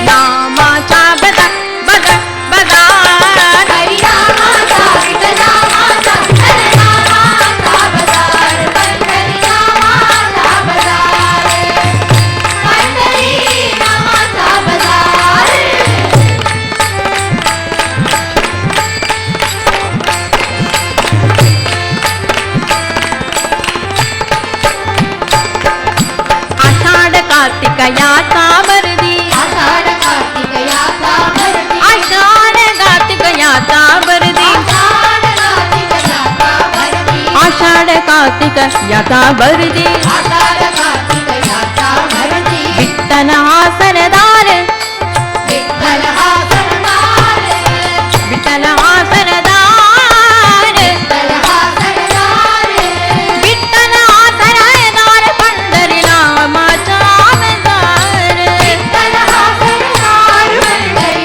C: नामाचा बाजार बाजार बाजार
B: हरी नामाचा विठ्ठल नामाचा विठ्ठल नामाचा बाजार पंढरी नामाचा बाजार पंढरी नामाचा बाजार
C: आषाढ कार्तिक याचा वर्दी
B: आषाढ कार्तिक याचा भरती
C: आषाढ कार्तिक याचा वर्दी
B: आषाढ कार्तिक याचा भरती
C: आषाढ कार्तिक याचा वर्दी
B: आषाढ कार्तिक याचा भरती
C: विठ्ठल हा सरदार
B: विठ्ठल हा सरदार
C: विठ्ठल हा सरदार
B: विठ्ठल हा सरदार
C: विठ्ठल हा सरदार पंढरी नामाचा बाजार
B: विठ्ठल हा सरदार पंढरी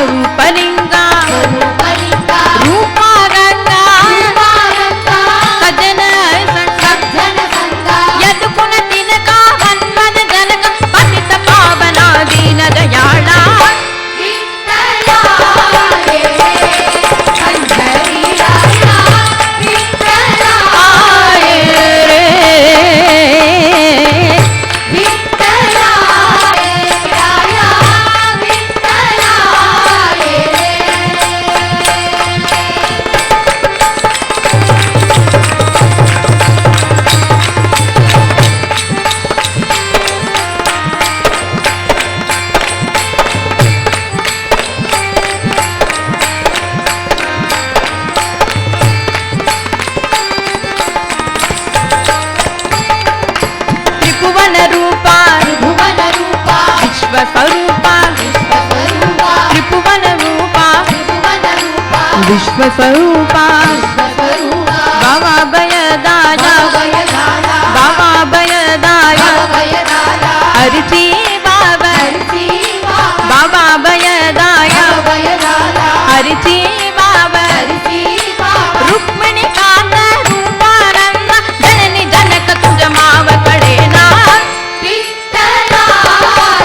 C: స్వరూపలింగ
B: స్వరూపలింగ
C: రూపారంగ
B: రూపారంగ
C: సజ్జన
B: సజ్జన సంగ
C: యదుకున తిలక మన్మద జనక పతిత పావన దీన దయాళ
B: విఠలా రే పండరీ రాయ విఠలా విఠలా రే రాయ విఠలా రే
C: త్రిభువన రూప
B: భువన రూప
C: విశ్వస్వరూప
B: విశ్వస్వరూప
C: త్రిభువన రూప
B: భువన రూప
C: విశ్వస్వరూప
B: విశ్వస్వరూప
C: భవభయదాయ
B: భవభయదాయ
C: భవభయదాయ
B: భవభయదాయ
C: హరిచి బాబ
B: హరిసి బాబా
C: భవభయదాయ
B: భవభయదాయ
C: హరిచి బాబ
B: హరిసి బాబా
C: రుక్మిణి కాంత రూపానంద జనని జనక తుజమావ కడేనా
B: విఠలా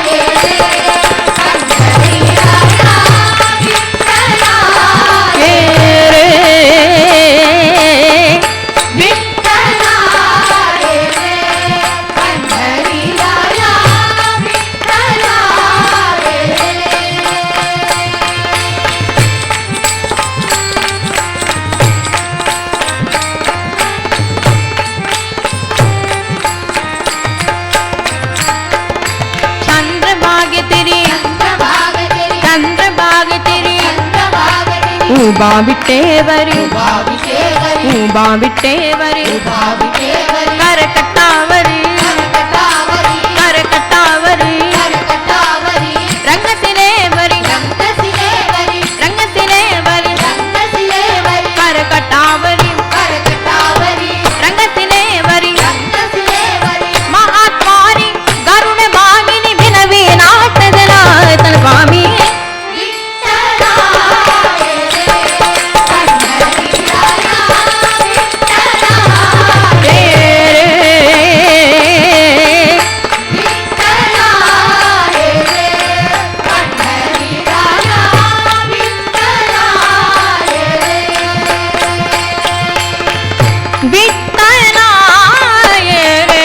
B: రే పండరీ రాయ విఠలా
C: ఏ రే
B: విఠలా రే పండరీ రాయ విఠలా రే
C: చంద్రభాగ్య తిరి
B: చంద్రభాగతిరి
C: చంద్రభాగ్య తిరి
B: చంద్రభాగతిరి
C: ఊబావిట్టేవరి
B: భావిషేవరి
C: ఊబావిట్టేవరి
B: భావిషేవరి
C: కరకట్టావరి
B: కరకటావరి
C: కరకట్టావరి
B: కరకటావరి
C: రంగసిలేవరి
B: రంగశిలేవరి
C: రంగసిలేవరి
B: రంగశిలేవరి
C: కరకట్టావరి
B: కరకటావరి
C: రంగసిలేవరి
B: రంగశిలేవరి
C: మహాత్మారి గరుడ భాగిని వినవి నాటదనాయతన స్వామి
B: విఠలా రే పండరీ రాయ విఠలా
C: రే
B: విఠలా రే పండరీ రాయ విఠలా రే
C: విఠలాయ రే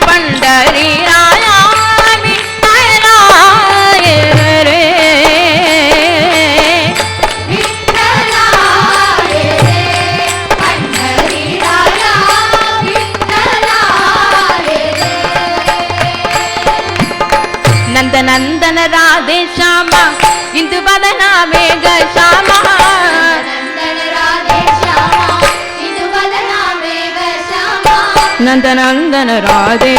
C: పండరీ రాయ విఠలాయ రే
B: విఠలా రే పండరీ రాయ విఠలా రే
C: నందనందన రాధే శ్యామ ఇందు వదన మేఘ శ్యామ
B: నందన రాధే శ్యామ ఇదువలన మేఘ శ్యామ
C: నందనందన రాధే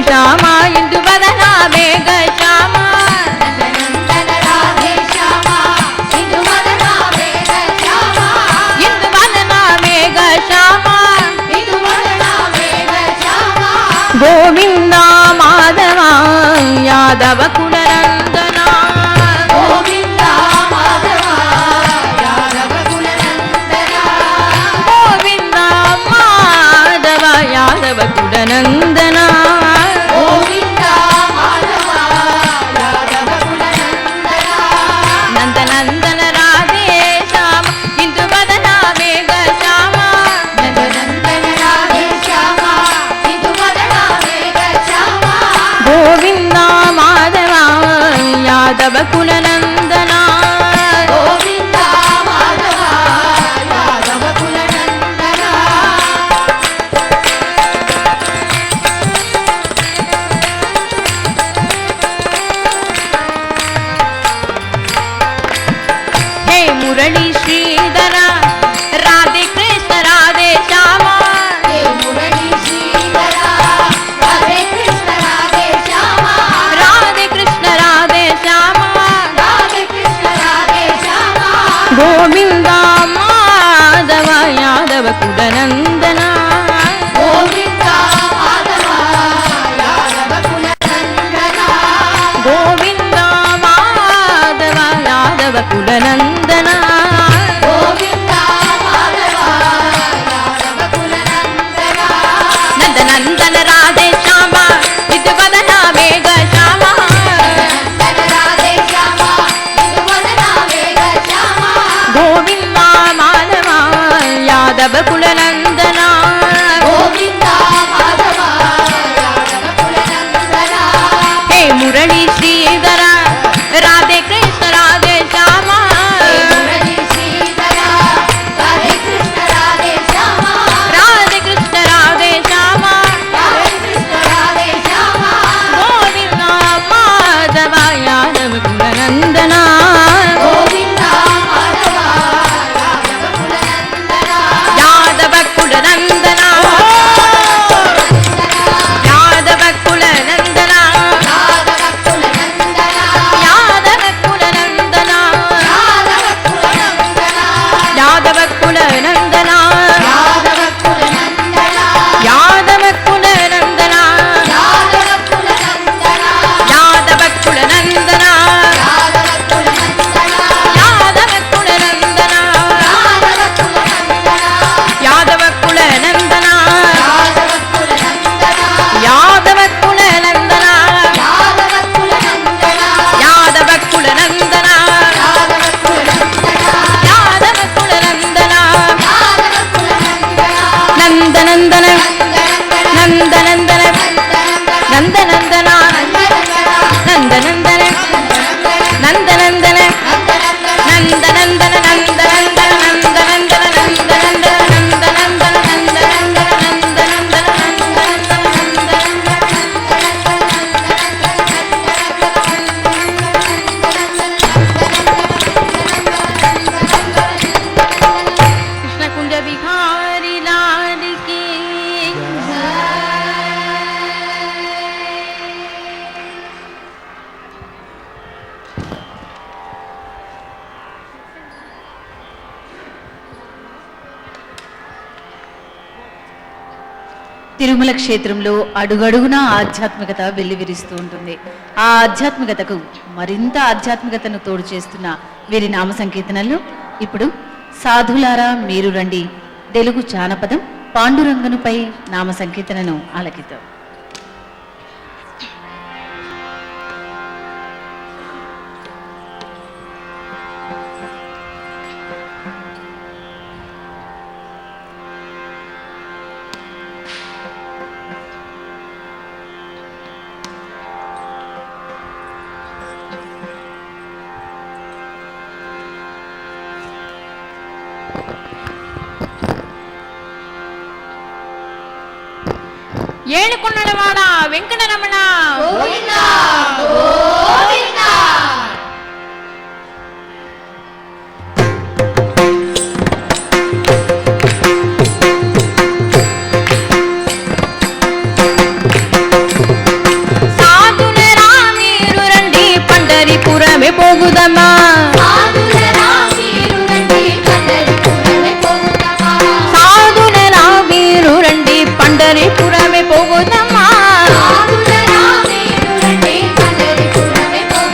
C: శ్యామ ఇందు వదన మేఘ శ్యామ
B: నందన రాధే శ్యామ ఇదువలన మేఘ శ్యామ
C: ఇందు వదన మేఘ శ్యామ
B: ఇదువలన మేఘ శ్యామ
C: గోవింద మాధవ యాదవ కులనందన
B: గోవింద మాధవ యాదవ కులనందన
C: గోవింద మాధవ యాదవ కులనందన
B: గోవింద మాధవ యాదవ కులనందన
C: నందనందన రాధే శ్యామ ఇందు వదన మేఘ శ్యామ
B: నందన రాధే శ్యామ ఇదువలన మేఘ శ్యామ
C: గోవింద మాధవ యాదవ కులనందన
B: గోవింద మాధవ యాదవ కులనందన
C: హే మురళీ శ్రీధర రాధే కృష్ణ రాధే శ్యామ
B: హే మురళీ శ్రీధర రాధే కృష్ణ రాధే శ్యామ
C: రాధే కృష్ణ రాధే శ్యామ
B: రాధే కృష్ణ రాధే శ్యామ
C: గోవింద మాధవ యాదవ కులనందన
B: గోవింద మాధవ యాదవ కులనందన
C: గోవింద మాధవ యాదవ కుల నందన
B: గోవింద మాధవ యాదవ కుల నందన
C: నంద నందన రాధే శ్యామ విధువదన మేఘ శ్యామ
B: నందన రాధే శ్యామ విధువదన మేఘ శ్యామ
C: గోవింద మాధవ యాదవ కుల నందన
B: గోవింద మాధవ యాదవ కుల నందన
C: హే మురళి శ్రీధర రాధే కృష్ణ రాధే శ్యామ
B: మురళి శ్రీధర రాధే కృష్ణ రాధే శ్యామ
C: రాధే కృష్ణ రాధే శ్యామ
B: రాధే కృష్ణ రాధే శ్యామ
C: గోవింద మాధవ యాదవ కుల నందన
B: గోవింద మాధవ యాదవ కుల నందన
C: యాదవ కుల నందన యాదవ కుల నందన
B: యాదవ కుల నందన
C: యాదవ కుల నందన
B: యాదవ కుల నందన
C: యాదవ కుల నందన
B: యాదవ కుల నందన
C: యాదవ కుల నందన
B: యాదవ కుల నందన
C: యాదవ కుల నందన యాదవ కుల
B: యాదవ కుల నందన
C: నందన
B: యాదవ కుల
C: యాదవ కుల నందన
B: నందన యాదవ కుల నందన
C: నందనందన నందనందన నందనందన నందనందన నందనందన నందనందన నందనందన నందనందన కృష్ణకుండ విహారి లాలికి
A: తిరుమల క్షేత్రంలో అడుగడుగునా ఆధ్యాత్మికత వెల్లివిరుస్తూ ఉంటుంది. ఆ ఆధ్యాత్మికతకు మరింత ఆధ్యాత్మికతను తోడు చేస్తున్న వీరి నామ సంకీర్తనలు ఇప్పుడు సాధులారా మీరు రండి తెలుగు జానపదం పాండురంగనుపై నామ సంకీర్తనను ఆలకిద్దాం.
C: ఏడుకొండలవాడ వెంకటరమణ
B: గోవింద గోవింద
C: సాధులరా మీరు రండి పండరిపురమే పోగుదమా
B: సాధులరా మీరు రండి పండరిపురమే పోగుదమా
C: సాధులరా మీరు రండి పండరిపురమే పోగుదమా
B: సాధులరా మీరు రండి పండరిపురమే పోగుదమా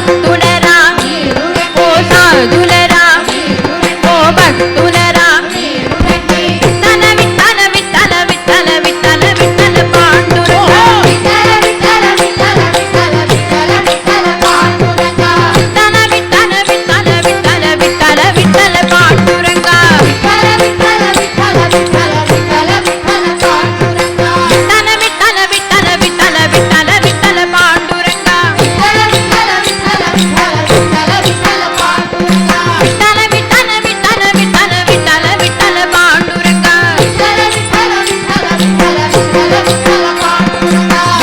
C: భక్తులరా ఓ సాధులరా ఓ భక్తులరా విఠల విఠల విఠల విఠల విఠల విఠల పాండురంగ విఠల విఠల విఠల విఠల విఠల పాండురంగ విఠల విఠల విఠల విఠల విఠల విఠల పాండురంగ విఠల విఠల విఠల విఠల విఠల విఠల పాండురంగ విఠల విఠల విఠల విఠల విఠల విఠల పాండురంగ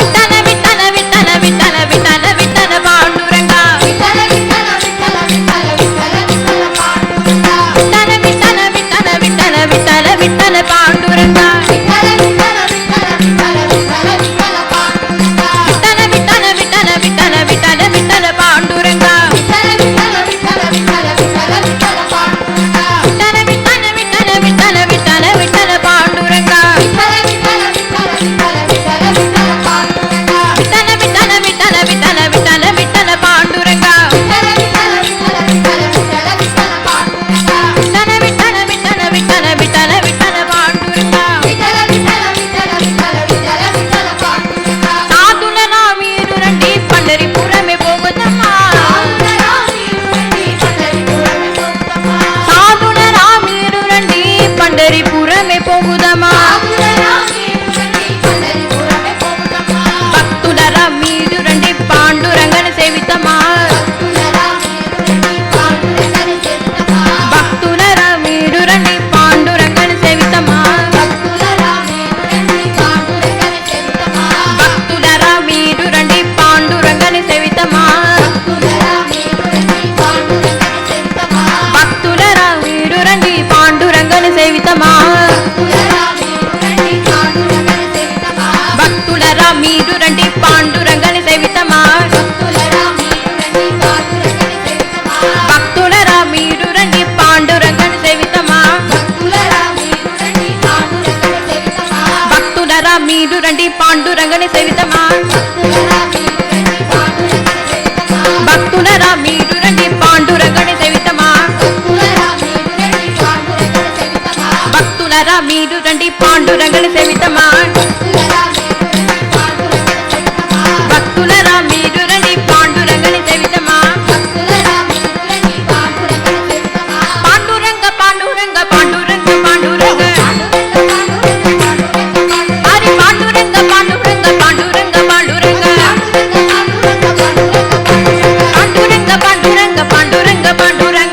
C: విఠల విఠల విఠల విఠల విఠల విఠల పాండురంగ విఠల విఠల విఠల విఠల విఠల విఠల పాండురంగ విఠల విఠల విఠల విఠల విఠల విఠల పాండురంగ విఠల విఠల విఠల విఠల విఠల విఠల పాండురంగ విఠల విఠల విఠల విఠల విఠల విఠల పాండురంగ విఠల విఠల విఠల విఠల విఠల విఠల పాండురంగ విఠల విఠల విఠల విఠల విఠల విఠల పాండురంగ విఠల విఠల విఠల విఠల విఠల విఠల పాండురంగ విఠల విఠల విఠల విఠల విఠల విఠల పాండురంగ విఠల విఠల విఠల విఠల విఠల విఠల పాండురంగ విఠల విఠల విఠల విఠల విఠల విఠల పాండురంగ విఠల విఠల విఠల విఠల విఠల విఠల పాండురంగ విఠల విఠల విఠల విఠల విఠల విఠల పాండురంగ విఠల విఠల విఠల విఠల విఠల విఠల పాండురంగ విఠల విఠల విఠల విఠల విఠల విఠల పాండురంగ సాధులరా మీరు రండి పండరిపురమే పోగుదమ్మా సాధులరా మీరు రండి పండరిపురమే పోగుదమా భక్తులరా మీరు రండి పాండురంగని సేవితమా భక్తులరా మీరు రండి పాండురంగని సేవితమా భక్తులరా మీరు రండి పాండురంగని సేవితమా భక్తులరా మీరు రండి పాండురంగని సేవితమా భక్తులరా మీరు రండి పాండురంగని సేవితమా భక్తులరా మీరు రండి పాండురంగని సేవితమా భక్తులరా మీరు రండి పాండురంగని సేవితమా భక్తులరా మీరు రండి పాండురంగని సేవితమా భక్తులరా మీరు రండి పాండురంగని సేవితమా భక్తులరా మీరు రండి పాండురంగని సేవితమా పాండురంగ పాండురంగ పాండురంగ పాండురంగ హరి పాండురంగ పాండురంగ పాండురంగ పాండురంగ పాండురంగ పాండురంగ పాండురంగ పాండురంగ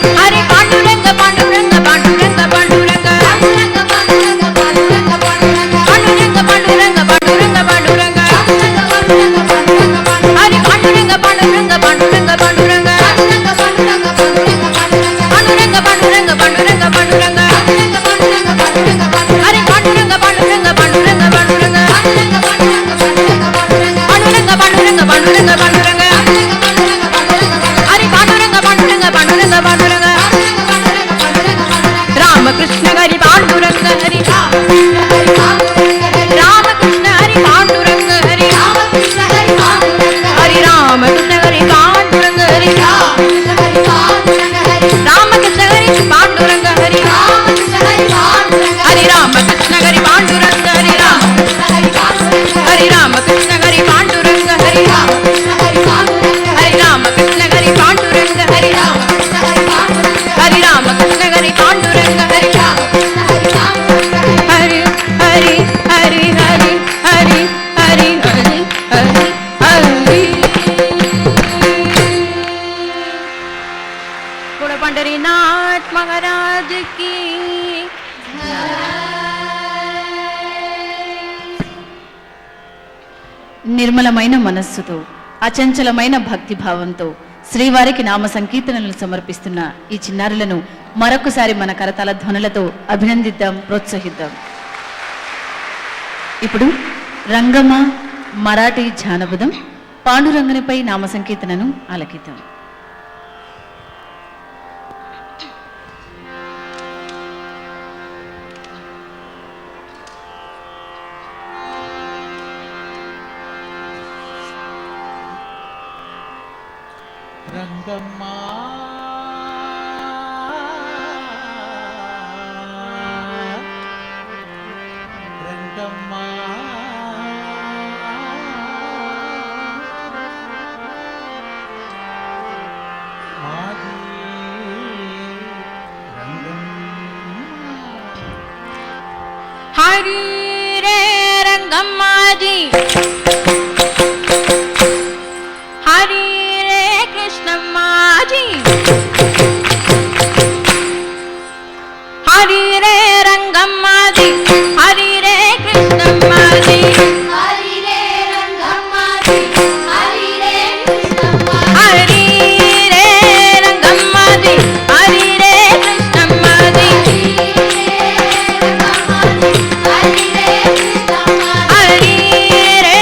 C: హరి పాండురంగ పాండురంగ పాండురంగ పాండురంగ పాండురంగ పాండురంగ పాండురంగ పాండురంగ హరి పాండురంగ పాండురంగ పాండురంగ పాండురంగ పాండురంగ పాండురంగ పాండురంగ పాండురంగ హరి పాండురంగ పాండురంగ పాండురంగ పాండురంగ పాండురంగ పాండురంగ పాండురంగ పాండురంగ హరి పాండురంగ పాండురంగ పాండురంగ పాండురంగ రామకృష్ణ హరి పాండురంగ హరి రామకృష్ణ హరి పాండురంగ హరి హరి రామకృష్ణ హరి పాండురంగ హరి రామకృష్ణ హరి పాండురంగ హరి హరి రామకృష్ణ హరి పాండురంగ హరి హరి రామకృష్ణ హరి పాండురంగ హరి హరి రామకృష్ణ హరి పాండురంగ హరి హరి రామకృష్ణ హరి పాండురంగ హరి హరి హరి హరి హరి హరి హరి హరి హరి హరి గుణ పండరీనాథ్ మహారాజ్ की
A: నిర్మలమైన మనస్సుతో అచంచలమైన భక్తి భావంతో శ్రీవారికి నామ సంకీర్తనలు సమర్పిస్తున్న ఈ చిన్నారులను మరొకసారి మన కరతాళ ధ్వనులతో అభినందిద్దాం, ప్రోత్సహిద్దాం. ఇప్పుడు రంగమ మరాఠీ జానపదం పాండురంగనిపై నామ సంకీర్తనను ఆలకిద్దాం.
D: రంగమ్మా రంగమ్మా మాది
C: हरी रे रंगम्मा जी हरी रे कृष्णम्मा जी हरी रे रंगम्मा जी हरी रे कृष्णम्मा जी
B: हरि रे रंगम्मा जी हरि रे कृष्णम्मा
C: हरी रे रंगम्मा जी हरी रे कृष्णम्मा जी
B: हरि रे रंगम्मा जी हरि रे कृष्णम्मा
C: हरी रे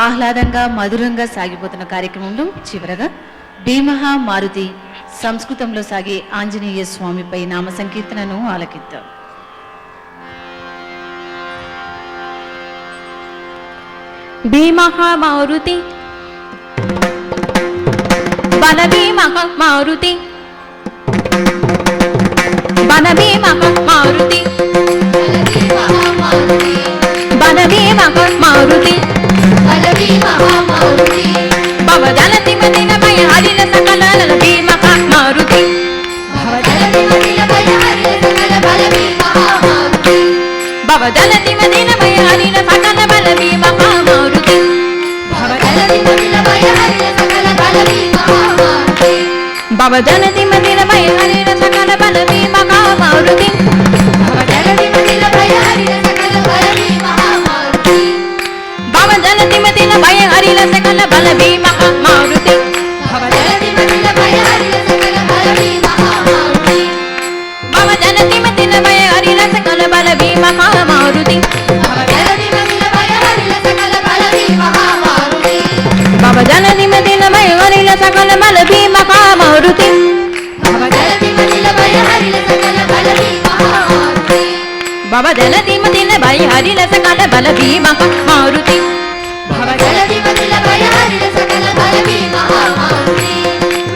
A: ఆహ్లాదంగా మధురంగా సాగిపోతున్న కార్యక్రమంలో చివరగా భీమహా మారుతి సంస్కృతంలో సాగే ఆంజనేయ స్వామిపై నామ సంకీర్తనను ఆలకిద్దాం.
C: భీమః మారుతి బల భీమః మారుతి బల భీమః మారుతి బల భీమః మారుతి భవదలతి మదినమయ హరిల సకల భీమః మారుతి భవదలతి మదినమయ హరిల సకల బల భీమః మారుతి భవదలతి మదినమయ హరిల సకల బల భీమః మారుతి భవదలతి మదినమయ హరిల సకల బల భీమః మారుతి భవదలతి మదినమయ హరిల సకల బల భీమః మారుతి భవదలతి మదినమయ హరిల సకల బల భీమః మారుతి భవదలతి మదినమయ హరిల సకల బల భీమః మారుతి భవదలతి మదినమయ హరిల సకల బల భీమః మారుతి భవదలతి మదినమయ హరిల సకల బల భీమః మారుతి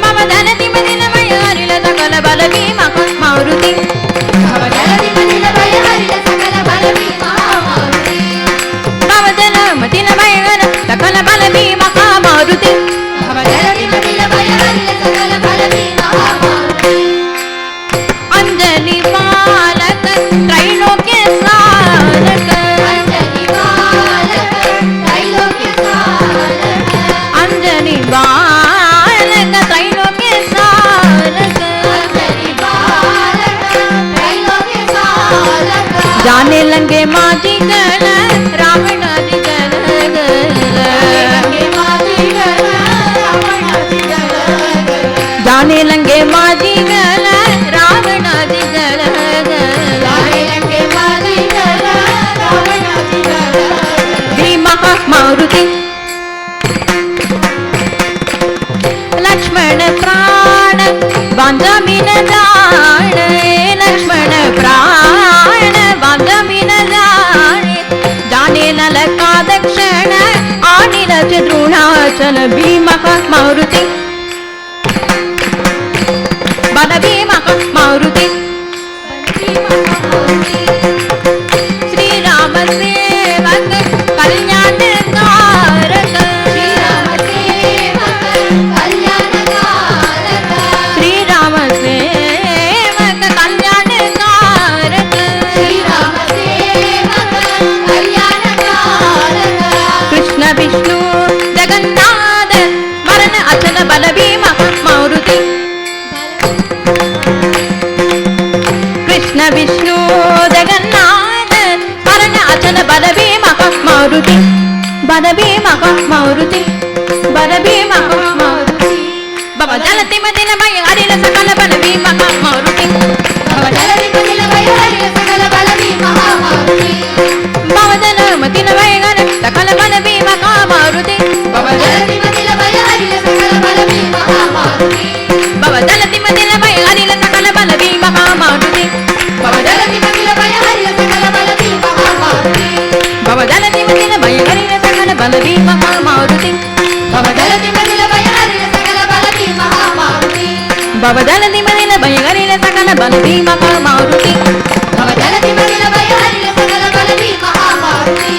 C: భవదలతి మదినమయ హరిల సకల బల భీమః మారుతి భవదలతి మదినమయ హరిల సకల బల భీమః మారుతి భవదలతి మదినమయ హరిల సకల బల భీమః మారుతి అంజలి బాలక త్రైలోక్య సారక అంజలి బాలక త్రైలోక్య సారక जाने लगे माझी गल रावणाची गल जाने लगे माझी गल रावणाची गल भीमः मारुति लक्ष्मण प्राण बांधविन जाण लक्ष्मण प्राण बांधविन जाण जाने ललका दक्षिण आणिल द्रोणाचल भीमः मारुति बल भीमः मारुति श्रीराम सेवक कल्याण कारक श्रीराम सेवक कल्याण कारक कृष्ण विष्णु जगन्नाथ मरण अचल बल भीमः मारुति कृष्ण विष्णु जगन्नाथ मरण अचल बल भीमः मारुति बल भीमः मारुति बल भीमः मारुति भवदलति मदिनमय हरिल सकल बल भीमः मारुति भवदलति मदिनमय हरिल सकल बल भीमः मारुति भवदल मदिनमय हरिल सकल बल भीमः मारुति भवदलति मदिनमय हरिल सकल बल भीमः मारुति भवदलति मदिनमय हरिल सकल बल भीमः मारुति भवदलति मदिनमय हरिल सकल बल भीमः मारुति भवदलति मदिनमय हरिल सकल बल भीमः मारुति भवदलति मदिनमय हरिल सकल बल भीमः मारुति भवदलति मदिनमय हरिल सकल बल भीमः मारुति भवदलति मदिनमय हरिल सकल बल भीमः मारुति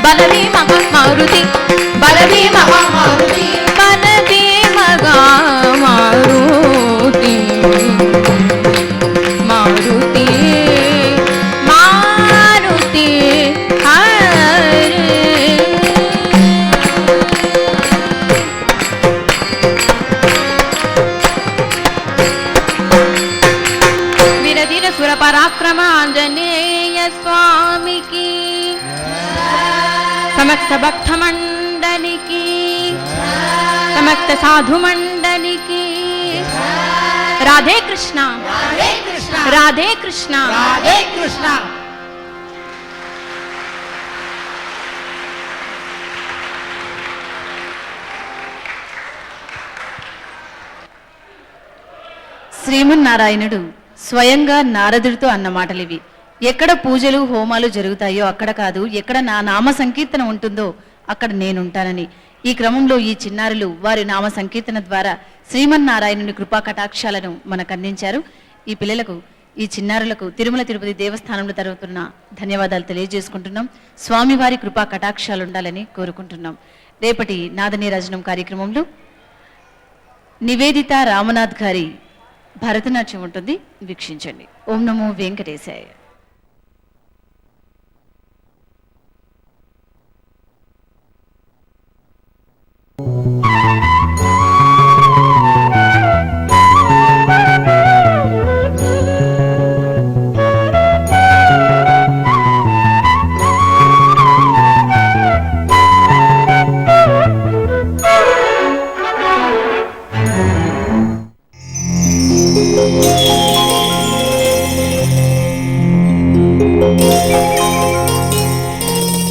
C: बल भीमः मारुति बल भीमः मारुति बल भीमः मारुति मारुति मारुति हरे वीरधीर सुर पराक्रम आंजनेय स्वामी की समस्त भक्त मंडली की समस्त साधु मंडली की राधे कृष्णा राधे कृष्णा
D: राधे कृष्णा.
A: శ్రీమన్నారాయణుడు స్వయంగా నారదుడితో అన్న మాటలివి. ఎక్కడ పూజలు హోమాలు జరుగుతాయో అక్కడ కాదు, ఎక్కడ నా నామ సంకీర్తన ఉంటుందో అక్కడ నేనుంటానని. ఈ క్రమంలో ఈ చిన్నారులు వారి నామ సంకీర్తన ద్వారా శ్రీమన్నారాయణుని కృపా కటాక్షాలను మనకు అందించారు. ఈ పిల్లలకు, ఈ చిన్నారులకు తిరుమల తిరుపతి దేవస్థానంలో జరుగుతున్న ధన్యవాదాలు తెలియజేసుకుంటున్నాం. స్వామివారి కృపా కటాక్షాలు ఉండాలని కోరుకుంటున్నాం. రేపటి నాదనీరాజనం కార్యక్రమంలో నివేదిత రామనాథ్ గారి భరతనాట్యం ఉంటుంది, వీక్షించండి. ఓం నమో వెంకటేశాయ.
D: ఓం